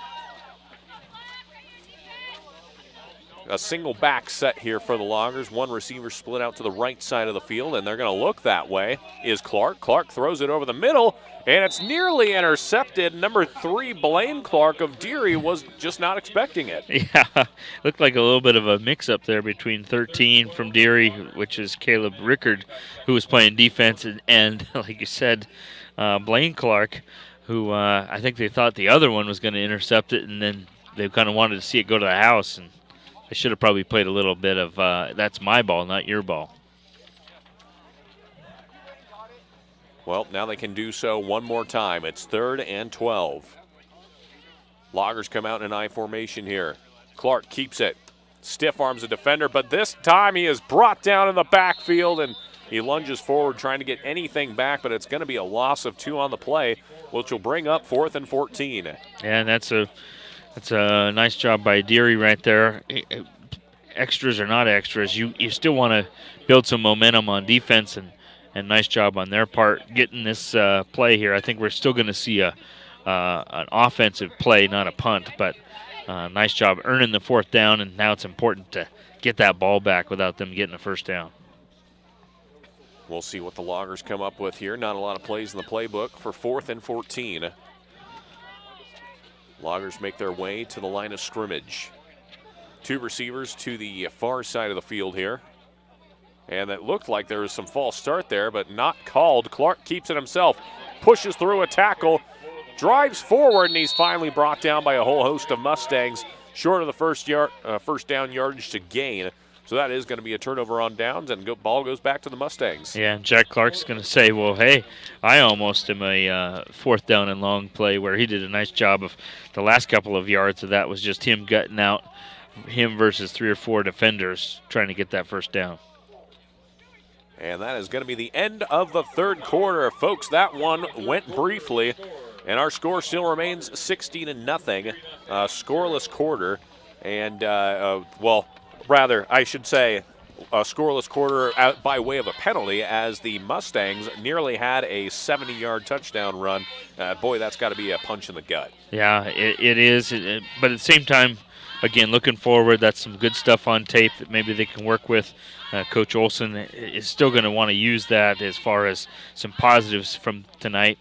A single back set here for the Loggers. One receiver split out to the right side of the field, and they're going to look that way is Clark. Clark throws it over the middle, and it's nearly intercepted. Number 3, Blaine Clark of Deary was just not expecting it. Yeah, looked like a little bit of a mix-up there between 13 from Deary, which is Caleb Rickard, who was playing defense, and like you said, Blaine Clark, who I think they thought the other one was going to intercept it, and then they kind of wanted to see it go to the house, and I should have probably played a little bit of that's my ball, not your ball. Well, now they can do so one more time. It's 3rd and 12. Loggers come out in an I formation here. Clark keeps it. Stiff arms a defender, but this time he is brought down in the backfield, and he lunges forward trying to get anything back, but it's going to be a loss of 2 on the play, which will bring up 4th and 14. Yeah, and that's a nice job by Deary right there. Extras or not extras, you still want to build some momentum on defense, and nice job on their part getting this play here. I think we're still going to see an offensive play, not a punt, but nice job earning the 4th down, and now it's important to get that ball back without them getting a first down. We'll see what the Loggers come up with here. Not a lot of plays in the playbook for 4th and 14. Loggers make their way to the line of scrimmage. 2 receivers to the far side of the field here. And it looked like there was some false start there, but not called. Clark keeps it himself, pushes through a tackle, drives forward, and he's finally brought down by a whole host of Mustangs, short of the first down yardage to gain. So that is going to be a turnover on downs, and ball goes back to the Mustangs. Yeah, and Jack Clark's going to say, well, hey, I almost am a fourth down and long play where he did a nice job of the last couple of yards of that was just him gutting out him versus 3 or 4 defenders trying to get that first down. And that is going to be the end of the third quarter. Folks, that one went briefly, and our score still remains 16-0, scoreless quarter. And, rather, I should say a scoreless quarter out by way of a penalty as the Mustangs nearly had a 70-yard touchdown run. Boy, that's got to be a punch in the gut. Yeah, it is. But at the same time, again, looking forward, that's some good stuff on tape that maybe they can work with. Coach Olson is still going to want to use that as far as some positives from tonight.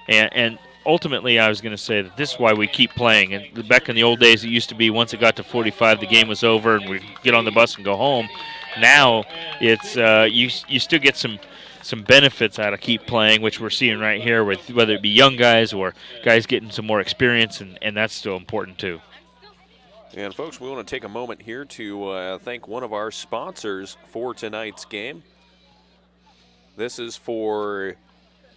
And ultimately, I was going to say that this is why we keep playing. And back in the old days, it used to be once it got to 45, the game was over and we'd get on the bus and go home. Now it's you still get some benefits out of keep playing, which we're seeing right here with whether it be young guys or guys getting some more experience, and that's still important too. And, folks, we want to take a moment here to thank one of our sponsors for tonight's game. This is for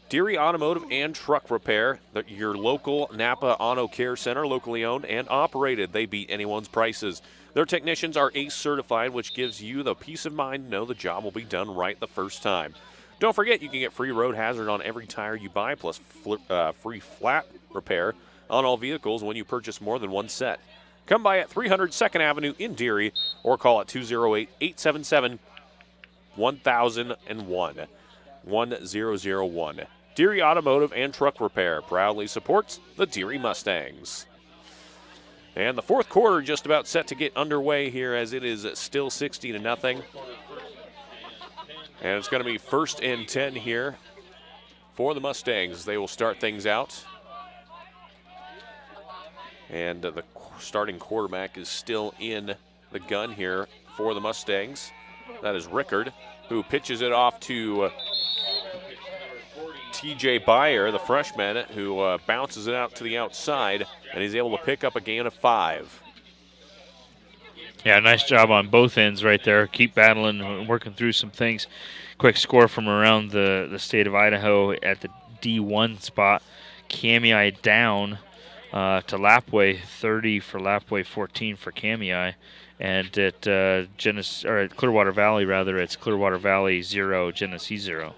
Deary Automotive and Truck Repair, your local Napa Auto Care Center, locally owned and operated. They beat anyone's prices. Their technicians are ACE certified, which gives you the peace of mind to know the job will be done right the first time. Don't forget, you can get free road hazard on every tire you buy, plus free flat repair on all vehicles when you purchase more than one set. Come by at 300 2nd Avenue in Deary or call at 208-877-1001. 1001. Deary Automotive and Truck Repair proudly supports the Deary Mustangs. And the fourth quarter just about set to get underway here as it is still 16-0. And it's going to be 1st and 10 here for the Mustangs. They will start things out. And the starting quarterback is still in the gun here for the Mustangs. That is Rickard, who pitches it off to T.J. Byer, the freshman, who bounces it out to the outside, and he's able to pick up a gain of 5. Yeah, nice job on both ends right there. Keep battling and working through some things. Quick score from around the state of Idaho at the D1 spot. Kamei down to Lapway, 30 for Lapway, 14 for Kamei. And at Clearwater Valley, it's Clearwater Valley 0, Genesee 0.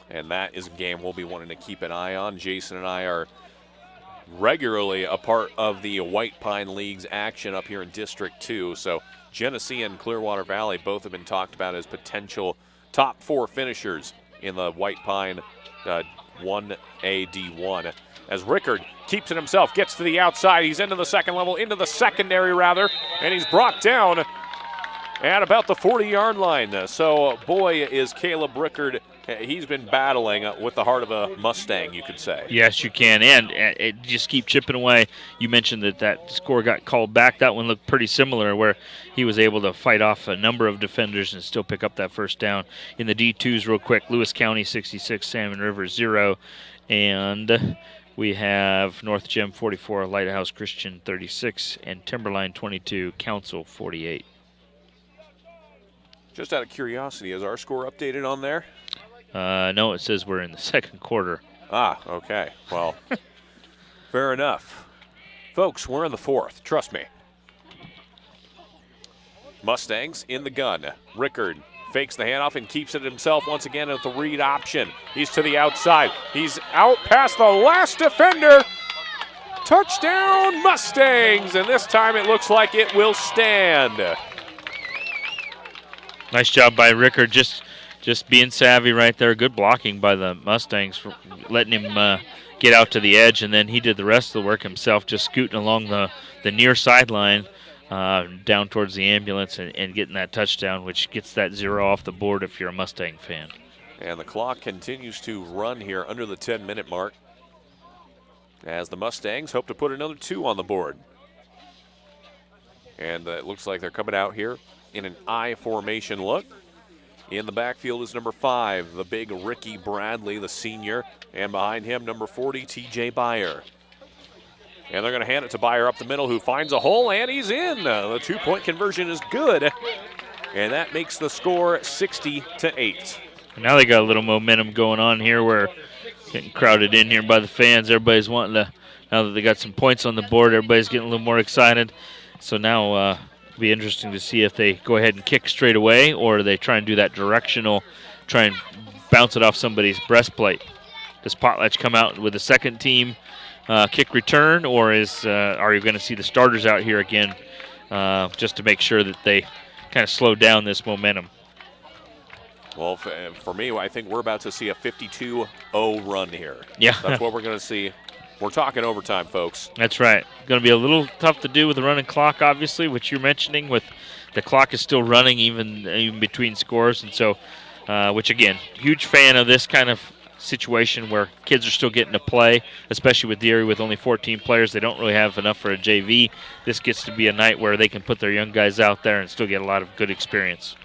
And that is a game we'll be wanting to keep an eye on. Jason and I are regularly a part of the White Pine League's action up here in District 2. So Genesee and Clearwater Valley both have been talked about as potential top 4 finishers in the White Pine 1A D1. As Rickard keeps it himself, gets to the outside. He's into the second level, into the secondary rather, and he's brought down at about the 40-yard line. So, boy, is Caleb Rickard, he's been battling with the heart of a Mustang, you could say. Yes, you can, and it just keep chipping away. You mentioned that score got called back. That one looked pretty similar, where he was able to fight off a number of defenders and still pick up that first down. In the D2s real quick, Lewis County 66, Salmon River 0, and we have North Gem 44, Lighthouse Christian 36, and Timberline 22, Council 48. Just out of curiosity, is our score updated on there? No, it says we're in the second quarter. Ah, okay. Well, fair enough. Folks, we're in the fourth. Trust me. Mustangs in the gun. Rickard fakes the handoff and keeps it himself once again at the read option. He's to the outside. He's out past the last defender. Touchdown, Mustangs! And this time it looks like it will stand. Nice job by Rickard, just being savvy right there. Good blocking by the Mustangs, for letting him get out to the edge, and then he did the rest of the work himself, just scooting along the near sideline down towards the ambulance and getting that touchdown, which gets that 0 off the board if you're a Mustang fan. And the clock continues to run here under the 10-minute mark as the Mustangs hope to put another 2 on the board. And it looks like they're coming out here in an I formation look. In the backfield is number 5, the big Ricky Bradley, the senior. And behind him, number 40, TJ Byer. And they're going to hand it to Byer up the middle, who finds a hole, and he's in. The 2-point conversion is good. And that makes the score 60-8. Now they got a little momentum going on here where getting crowded in here by the fans. Everybody's wanting to, now that they got some points on the board, everybody's getting a little more excited. So now it'll be interesting to see if they go ahead and kick straight away or they try and do that directional, try and bounce it off somebody's breastplate. Does Potlatch come out with a second team kick return, or are you going to see the starters out here again just to make sure that they kind of slow down this momentum? Well, for me, I think we're about to see a 52-0 run here. Yeah. That's what we're going to see. We're talking overtime, folks. That's right. Going to be a little tough to do with the running clock, obviously, which you're mentioning. With the clock is still running even between scores, and so, which again, huge fan of this kind of situation where kids are still getting to play, especially with Deary with only 14 players. They don't really have enough for a JV. This gets to be a night where they can put their young guys out there and still get a lot of good experience.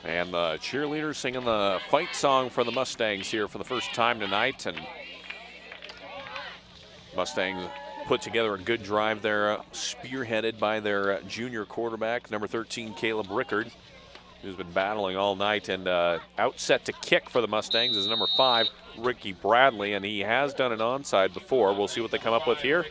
And the cheerleaders singing the fight song for the Mustangs here for the first time tonight. And Mustangs put together a good drive there, spearheaded by their junior quarterback, number 13, Caleb Rickard, who's been battling all night. And out set to kick for the Mustangs is number 5, Ricky Bradley, and he has done an onside before. We'll see what they come up with here.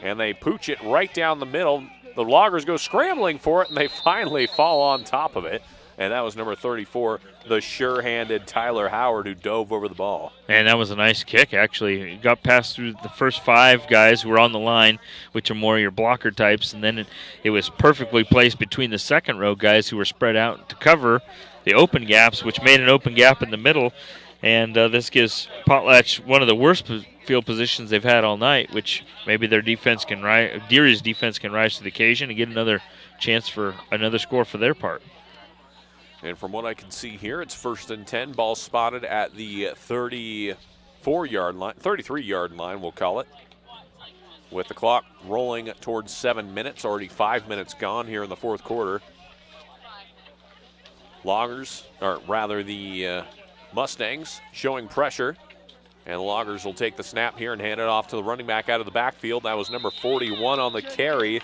And they pooch it right down the middle. The Loggers go scrambling for it, and they finally fall on top of it. And that was number 34, the sure-handed Tyler Howard, who dove over the ball. And that was a nice kick, actually. It got past through the first 5 guys who were on the line, which are more your blocker types, and then it was perfectly placed between the second row guys who were spread out to cover the open gaps, which made an open gap in the middle. And this gives Potlatch one of the worst field positions they've had all night, which maybe their defense can rise, Deary's defense can rise to the occasion and get another chance for another score for their part. And from what I can see here, it's 1st and 10. Ball spotted at the 33-yard line, we'll call it. With the clock rolling towards 7 minutes, already 5 minutes gone here in the fourth quarter. The Mustangs showing pressure. And the Loggers will take the snap here and hand it off to the running back out of the backfield. That was number 41 on the carry,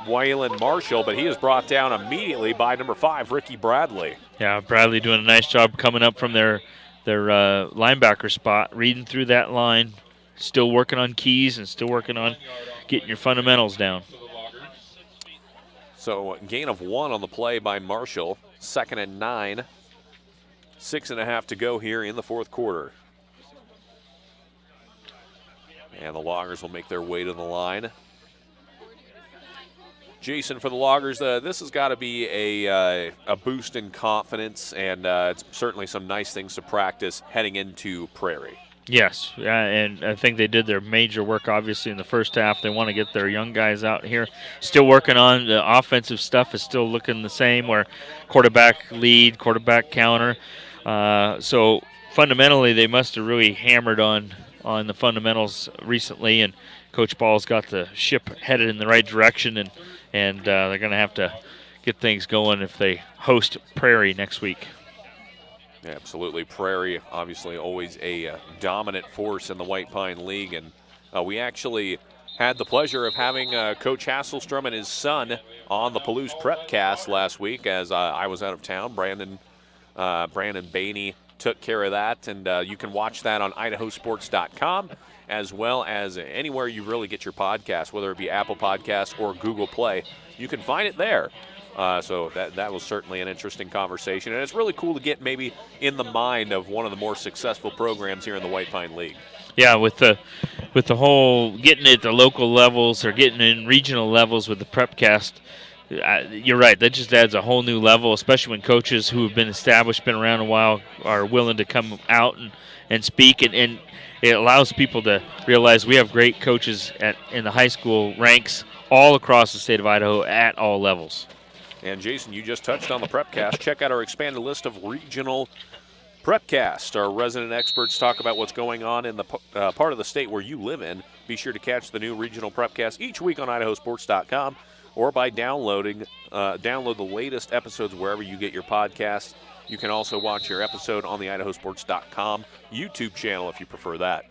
Waylon Marshall, but he is brought down immediately by number 5, Ricky Bradley. Yeah, Bradley doing a nice job coming up from their linebacker spot, reading through that line, still working on keys and still working on getting your fundamentals down. So gain of 1 on the play by Marshall. 2nd and 9. 6.5 to go here in the fourth quarter. And the Loggers will make their way to the line. Jason, for the Loggers, this has got to be a boost in confidence, and it's certainly some nice things to practice heading into Prairie. Yes, and I think they did their major work, obviously, in the first half. They want to get their young guys out here. Still working on the offensive stuff is still looking the same, where quarterback lead, quarterback counter. So fundamentally, they must have really hammered on the fundamentals recently, and Coach Ball's got the ship headed in the right direction, and they're going to have to get things going if they host Prairie next week. Yeah, absolutely. Prairie, obviously, always a dominant force in the White Pine League. And we actually had the pleasure of having Coach Hasselstrom and his son on the Palouse Prepcast last week as I was out of town. Brandon Bainey took care of that. And you can watch that on IdahoSports.com, as well as anywhere you really get your podcast, whether it be Apple Podcasts or Google Play. You can find it there. So that was certainly an interesting conversation. And it's really cool to get maybe in the mind of one of the more successful programs here in the White Pine League. Yeah, with the whole getting it at the local levels or getting in regional levels with the Prepcast, you're right. That just adds a whole new level, especially when coaches who have been established, been around a while, are willing to come out and speak. And it allows people to realize we have great coaches in the high school ranks all across the state of Idaho at all levels. And Jason, you just touched on the Prepcast. Check out our expanded list of regional Prepcasts. Our resident experts talk about what's going on in the part of the state where you live in. Be sure to catch the new regional Prepcast each week on IdahoSports.com or by downloading download the latest episodes wherever you get your podcasts. You can also watch your episode on the IdahoSports.com YouTube channel if you prefer that.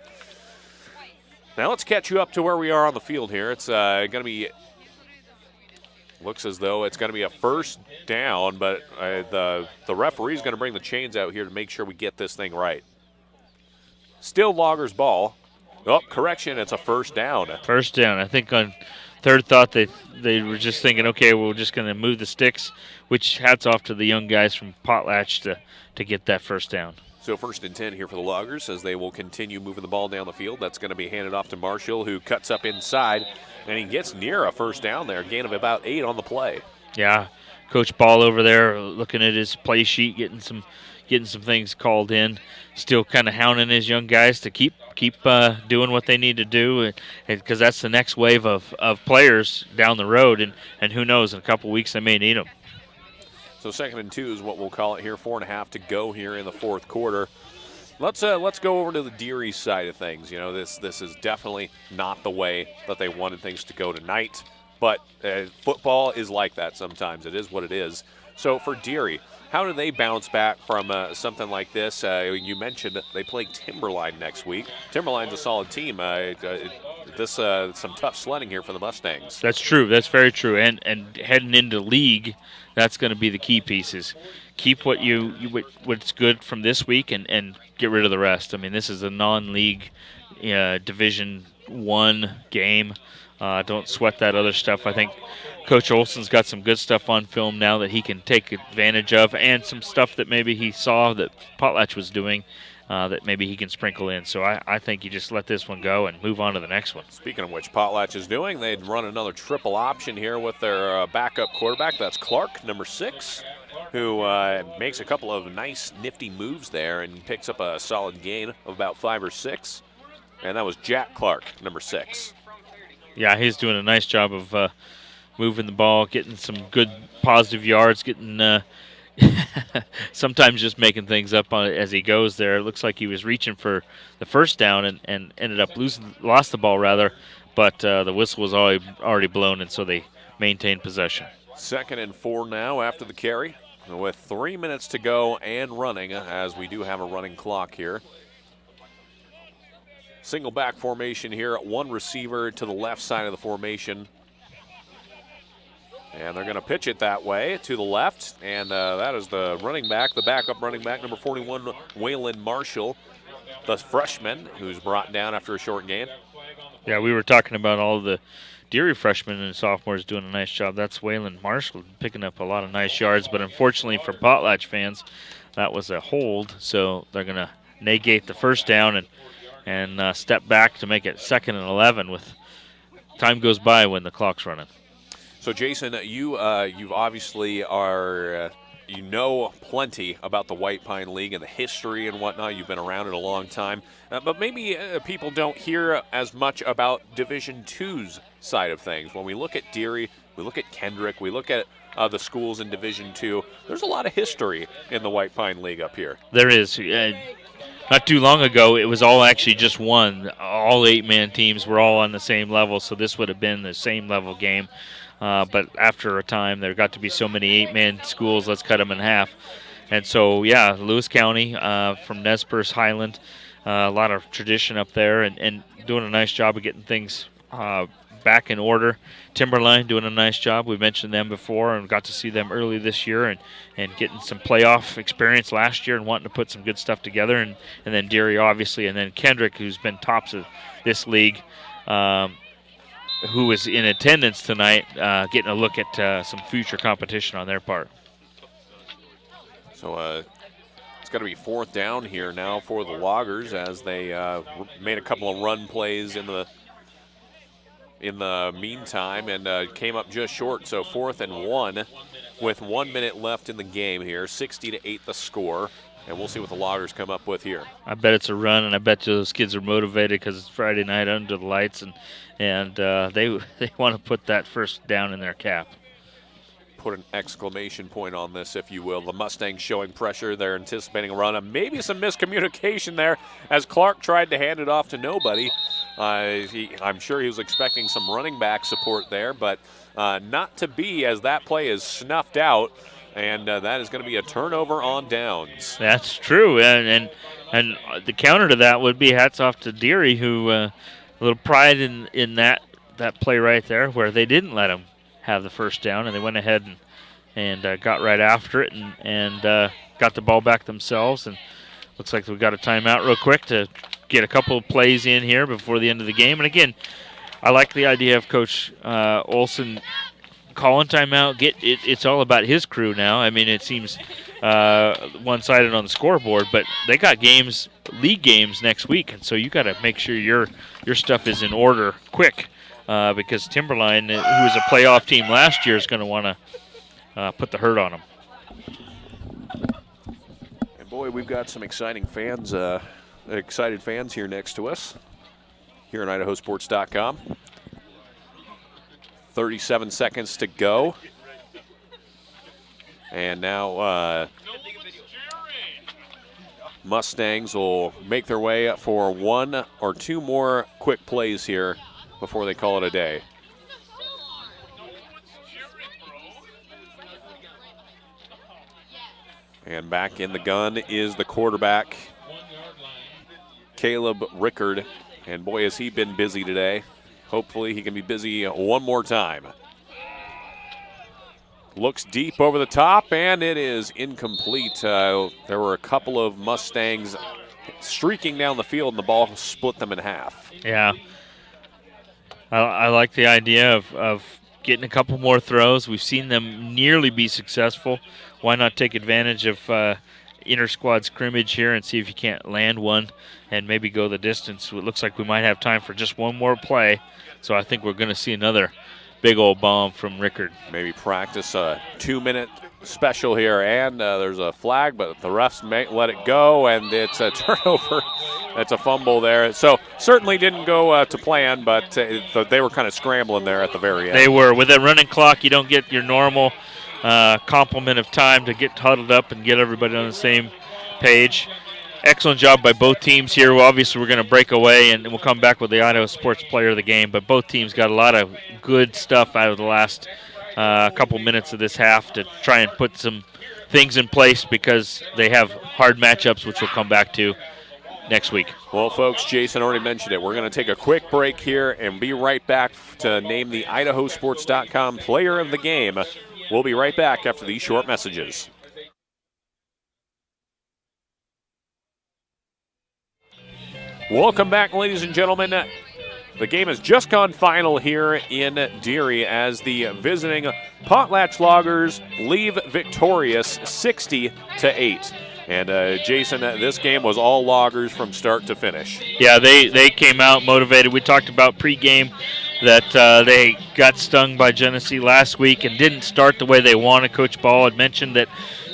Now let's catch you up to where we are on the field here. It's going to be, looks as though it's going to be a first down, but the referee's going to bring the chains out here to make sure we get this thing right. Still Loggers ball. Oh, correction, it's a first down. First down. I think on third thought they were just thinking, okay, we're just going to move the sticks, which hats off to the young guys from Potlatch to get that first down. So 1st and 10 here for the Loggers as they will continue moving the ball down the field. That's going to be handed off to Marshall, who cuts up inside, and he gets near a first down there, gain of about 8 on the play. Yeah, Coach Ball over there looking at his play sheet, getting some things called in, still kind of hounding his young guys to keep doing what they need to do, because that's the next wave of players down the road, and who knows, in a couple weeks they may need them. So 2nd and 2 is what we'll call it here. 4.5 to go here in the fourth quarter. Let's go over to the Deary side of things. You know, this is definitely not the way that they wanted things to go tonight, but football is like that sometimes. It is what it is. So for Deary, how do they bounce back from something like this? You mentioned they play Timberline next week. Timberline's a solid team. Some tough sledding here for the Mustangs. That's true. That's very true. And heading into league, that's going to be the key pieces. Keep what's good from this week and get rid of the rest. I mean, this is a non-league Division I game. Don't sweat that other stuff. I think Coach Olson's got some good stuff on film now that he can take advantage of, and some stuff that maybe he saw that Potlatch was doing that maybe he can sprinkle in. So I think you just let this one go and move on to the next one. Speaking of which, Potlatch is doing, they'd run another triple option here with their backup quarterback. That's Clark, number 6, who makes a couple of nice, nifty moves there and picks up a solid gain of about 5 or 6. And that was Jack Clark, number 6. Yeah, he's doing a nice job of moving the ball, getting some good positive yards, getting sometimes just making things up as he goes there. It looks like he was reaching for the first down and ended up lost the ball rather, but the whistle was already blown, and so they maintained possession. 2nd and 4 now after the carry with 3 minutes to go and running, as we do have a running clock here. Single back formation here, 1 receiver to the left side of the formation. And they're going to pitch it that way to the left, and that is the running back, the backup running back, number 41, Waylon Marshall, the freshman, who's brought down after a short gain. Yeah, we were talking about all the Deary freshmen and sophomores doing a nice job. That's Waylon Marshall picking up a lot of nice yards, but unfortunately for Potlatch fans, that was a hold, so they're going to negate the first down and step back to make it 2nd and 11 with time goes by when the clock's running. So, Jason, you've obviously you know plenty about the White Pine League and the history and whatnot. You've been around it a long time. But maybe people don't hear as much about Division II's side of things. When we look at Deary, we look at Kendrick, we look at the schools in Division II, there's a lot of history in the White Pine League up here. There is. Not too long ago, it was all actually just one. All 8-man teams were all on the same level, so this would have been the same level game. But after a time, there got to be so many 8-man schools, let's cut them in half. And so, yeah, Lewis County from Nez Perce Highland, a lot of tradition up there and doing a nice job of getting things back in order. Timberline doing a nice job. We mentioned them before and got to see them early this year and getting some playoff experience last year and wanting to put some good stuff together. And then Deary, obviously, and then Kendrick, who's been tops of this league, who was in attendance tonight, getting a look at some future competition on their part. So it's going to be 4th down here now for the Loggers as they made a couple of run plays in the meantime and came up just short. So 4th and 1 with 1 minute left in the game here, 60-8 the score. And we'll see what the Loggers come up with here. I bet it's a run, and I bet those kids are motivated because it's Friday night under the lights, and they want to put that first down in their cap. Put an exclamation point on this, if you will. The Mustangs showing pressure. They're anticipating a run. Maybe some miscommunication there as Clark tried to hand it off to nobody. I'm sure he was expecting some running back support there, but not to be, as that play is snuffed out, and that is going to be a turnover on downs. That's true, and the counter to that would be hats off to Deary, who a little pride in that play right there, where they didn't let him have the first down, and they went ahead and got right after it and got the ball back themselves. And looks like we've got a timeout real quick to get a couple of plays in here before the end of the game. And again, I like the idea of Coach Olson calling timeout. It's all about his crew now. I mean, it seems one-sided on the scoreboard, but they got games, league games next week, and so you got to make sure your stuff is in order quick, because Timberline, who was a playoff team last year, is going to want to put the hurt on them. And boy, we've got some excited fans here next to us here on IdahoSports.com. 37 seconds to go. And now Mustangs will make their way for one or two more quick plays here before they call it a day. And back in the gun is the quarterback, Caleb Rickard. And boy, has he been busy today. Hopefully he can be busy one more time. Looks deep over the top, and it is incomplete. There were a couple of Mustangs streaking down the field, and the ball split them in half. Yeah. I like the idea of getting a couple more throws. We've seen them nearly be successful. Why not take advantage of inter-squad scrimmage here and see if you can't land one and maybe go the distance. It looks like we might have time for just one more play, so I think we're going to see another big old bomb from Rickard. Maybe practice a 2-minute special here, and there's a flag, but the refs may let it go, and it's a turnover. That's a fumble there. So certainly didn't go to plan, but they were kind of scrambling there at the very end. They were. With a running clock, you don't get your normal complement of time to get huddled up and get everybody on the same page. Excellent job by both teams here. Well, obviously, we're going to break away, and we'll come back with the Idaho Sports Player of the Game. But both teams got a lot of good stuff out of the last couple minutes of this half to try and put some things in place, because they have hard matchups, which we'll come back to next week. Well, folks, Jason already mentioned it. We're going to take a quick break here and be right back to name the IdahoSports.com Player of the Game. We'll be right back after these short messages. Welcome back, ladies and gentlemen. The game has just gone final here in Deary as the visiting Potlatch Loggers leave victorious 60-8. And Jason, this game was all Loggers from start to finish. Yeah, they came out motivated. We talked about pregame that they got stung by Genesee last week and didn't start the way they wanted. Coach Ball had mentioned that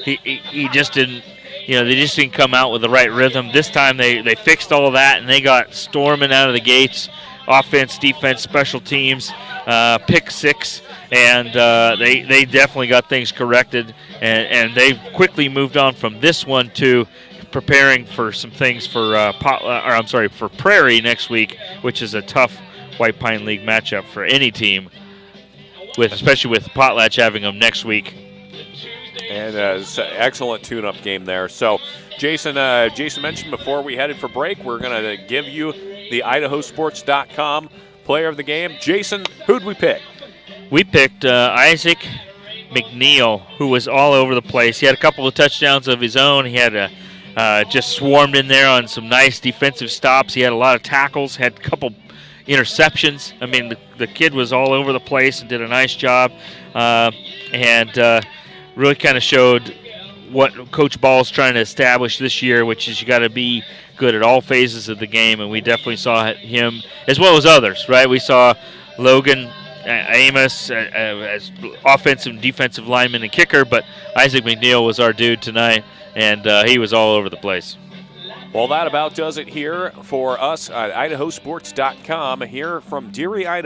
he just didn't. They just didn't come out with the right rhythm. This time they fixed all that, and they got storming out of the gates. Offense, defense, special teams, pick six, and they definitely got things corrected. And they quickly moved on from this one to preparing for some things for for Prairie next week, which is a tough White Pine League matchup for any team, especially with Potlatch having them next week. And it's an excellent tune-up game there. So, Jason mentioned before we headed for break, we're going to give you the IdahoSports.com Player of the Game. Jason, who'd we pick? We picked Isaac McNeil, who was all over the place. He had a couple of touchdowns of his own. He had just swarmed in there on some nice defensive stops. He had a lot of tackles, had a couple interceptions. I mean, the kid was all over the place and did a nice job. And really kind of showed what Coach Ball's trying to establish this year, which is you got to be good at all phases of the game, and we definitely saw him as well as others, right? We saw Logan Amos as offensive and defensive lineman and kicker, but Isaac McNeil was our dude tonight, and he was all over the place. Well, that about does it here for us at IdahoSports.com here from Deary, Idaho.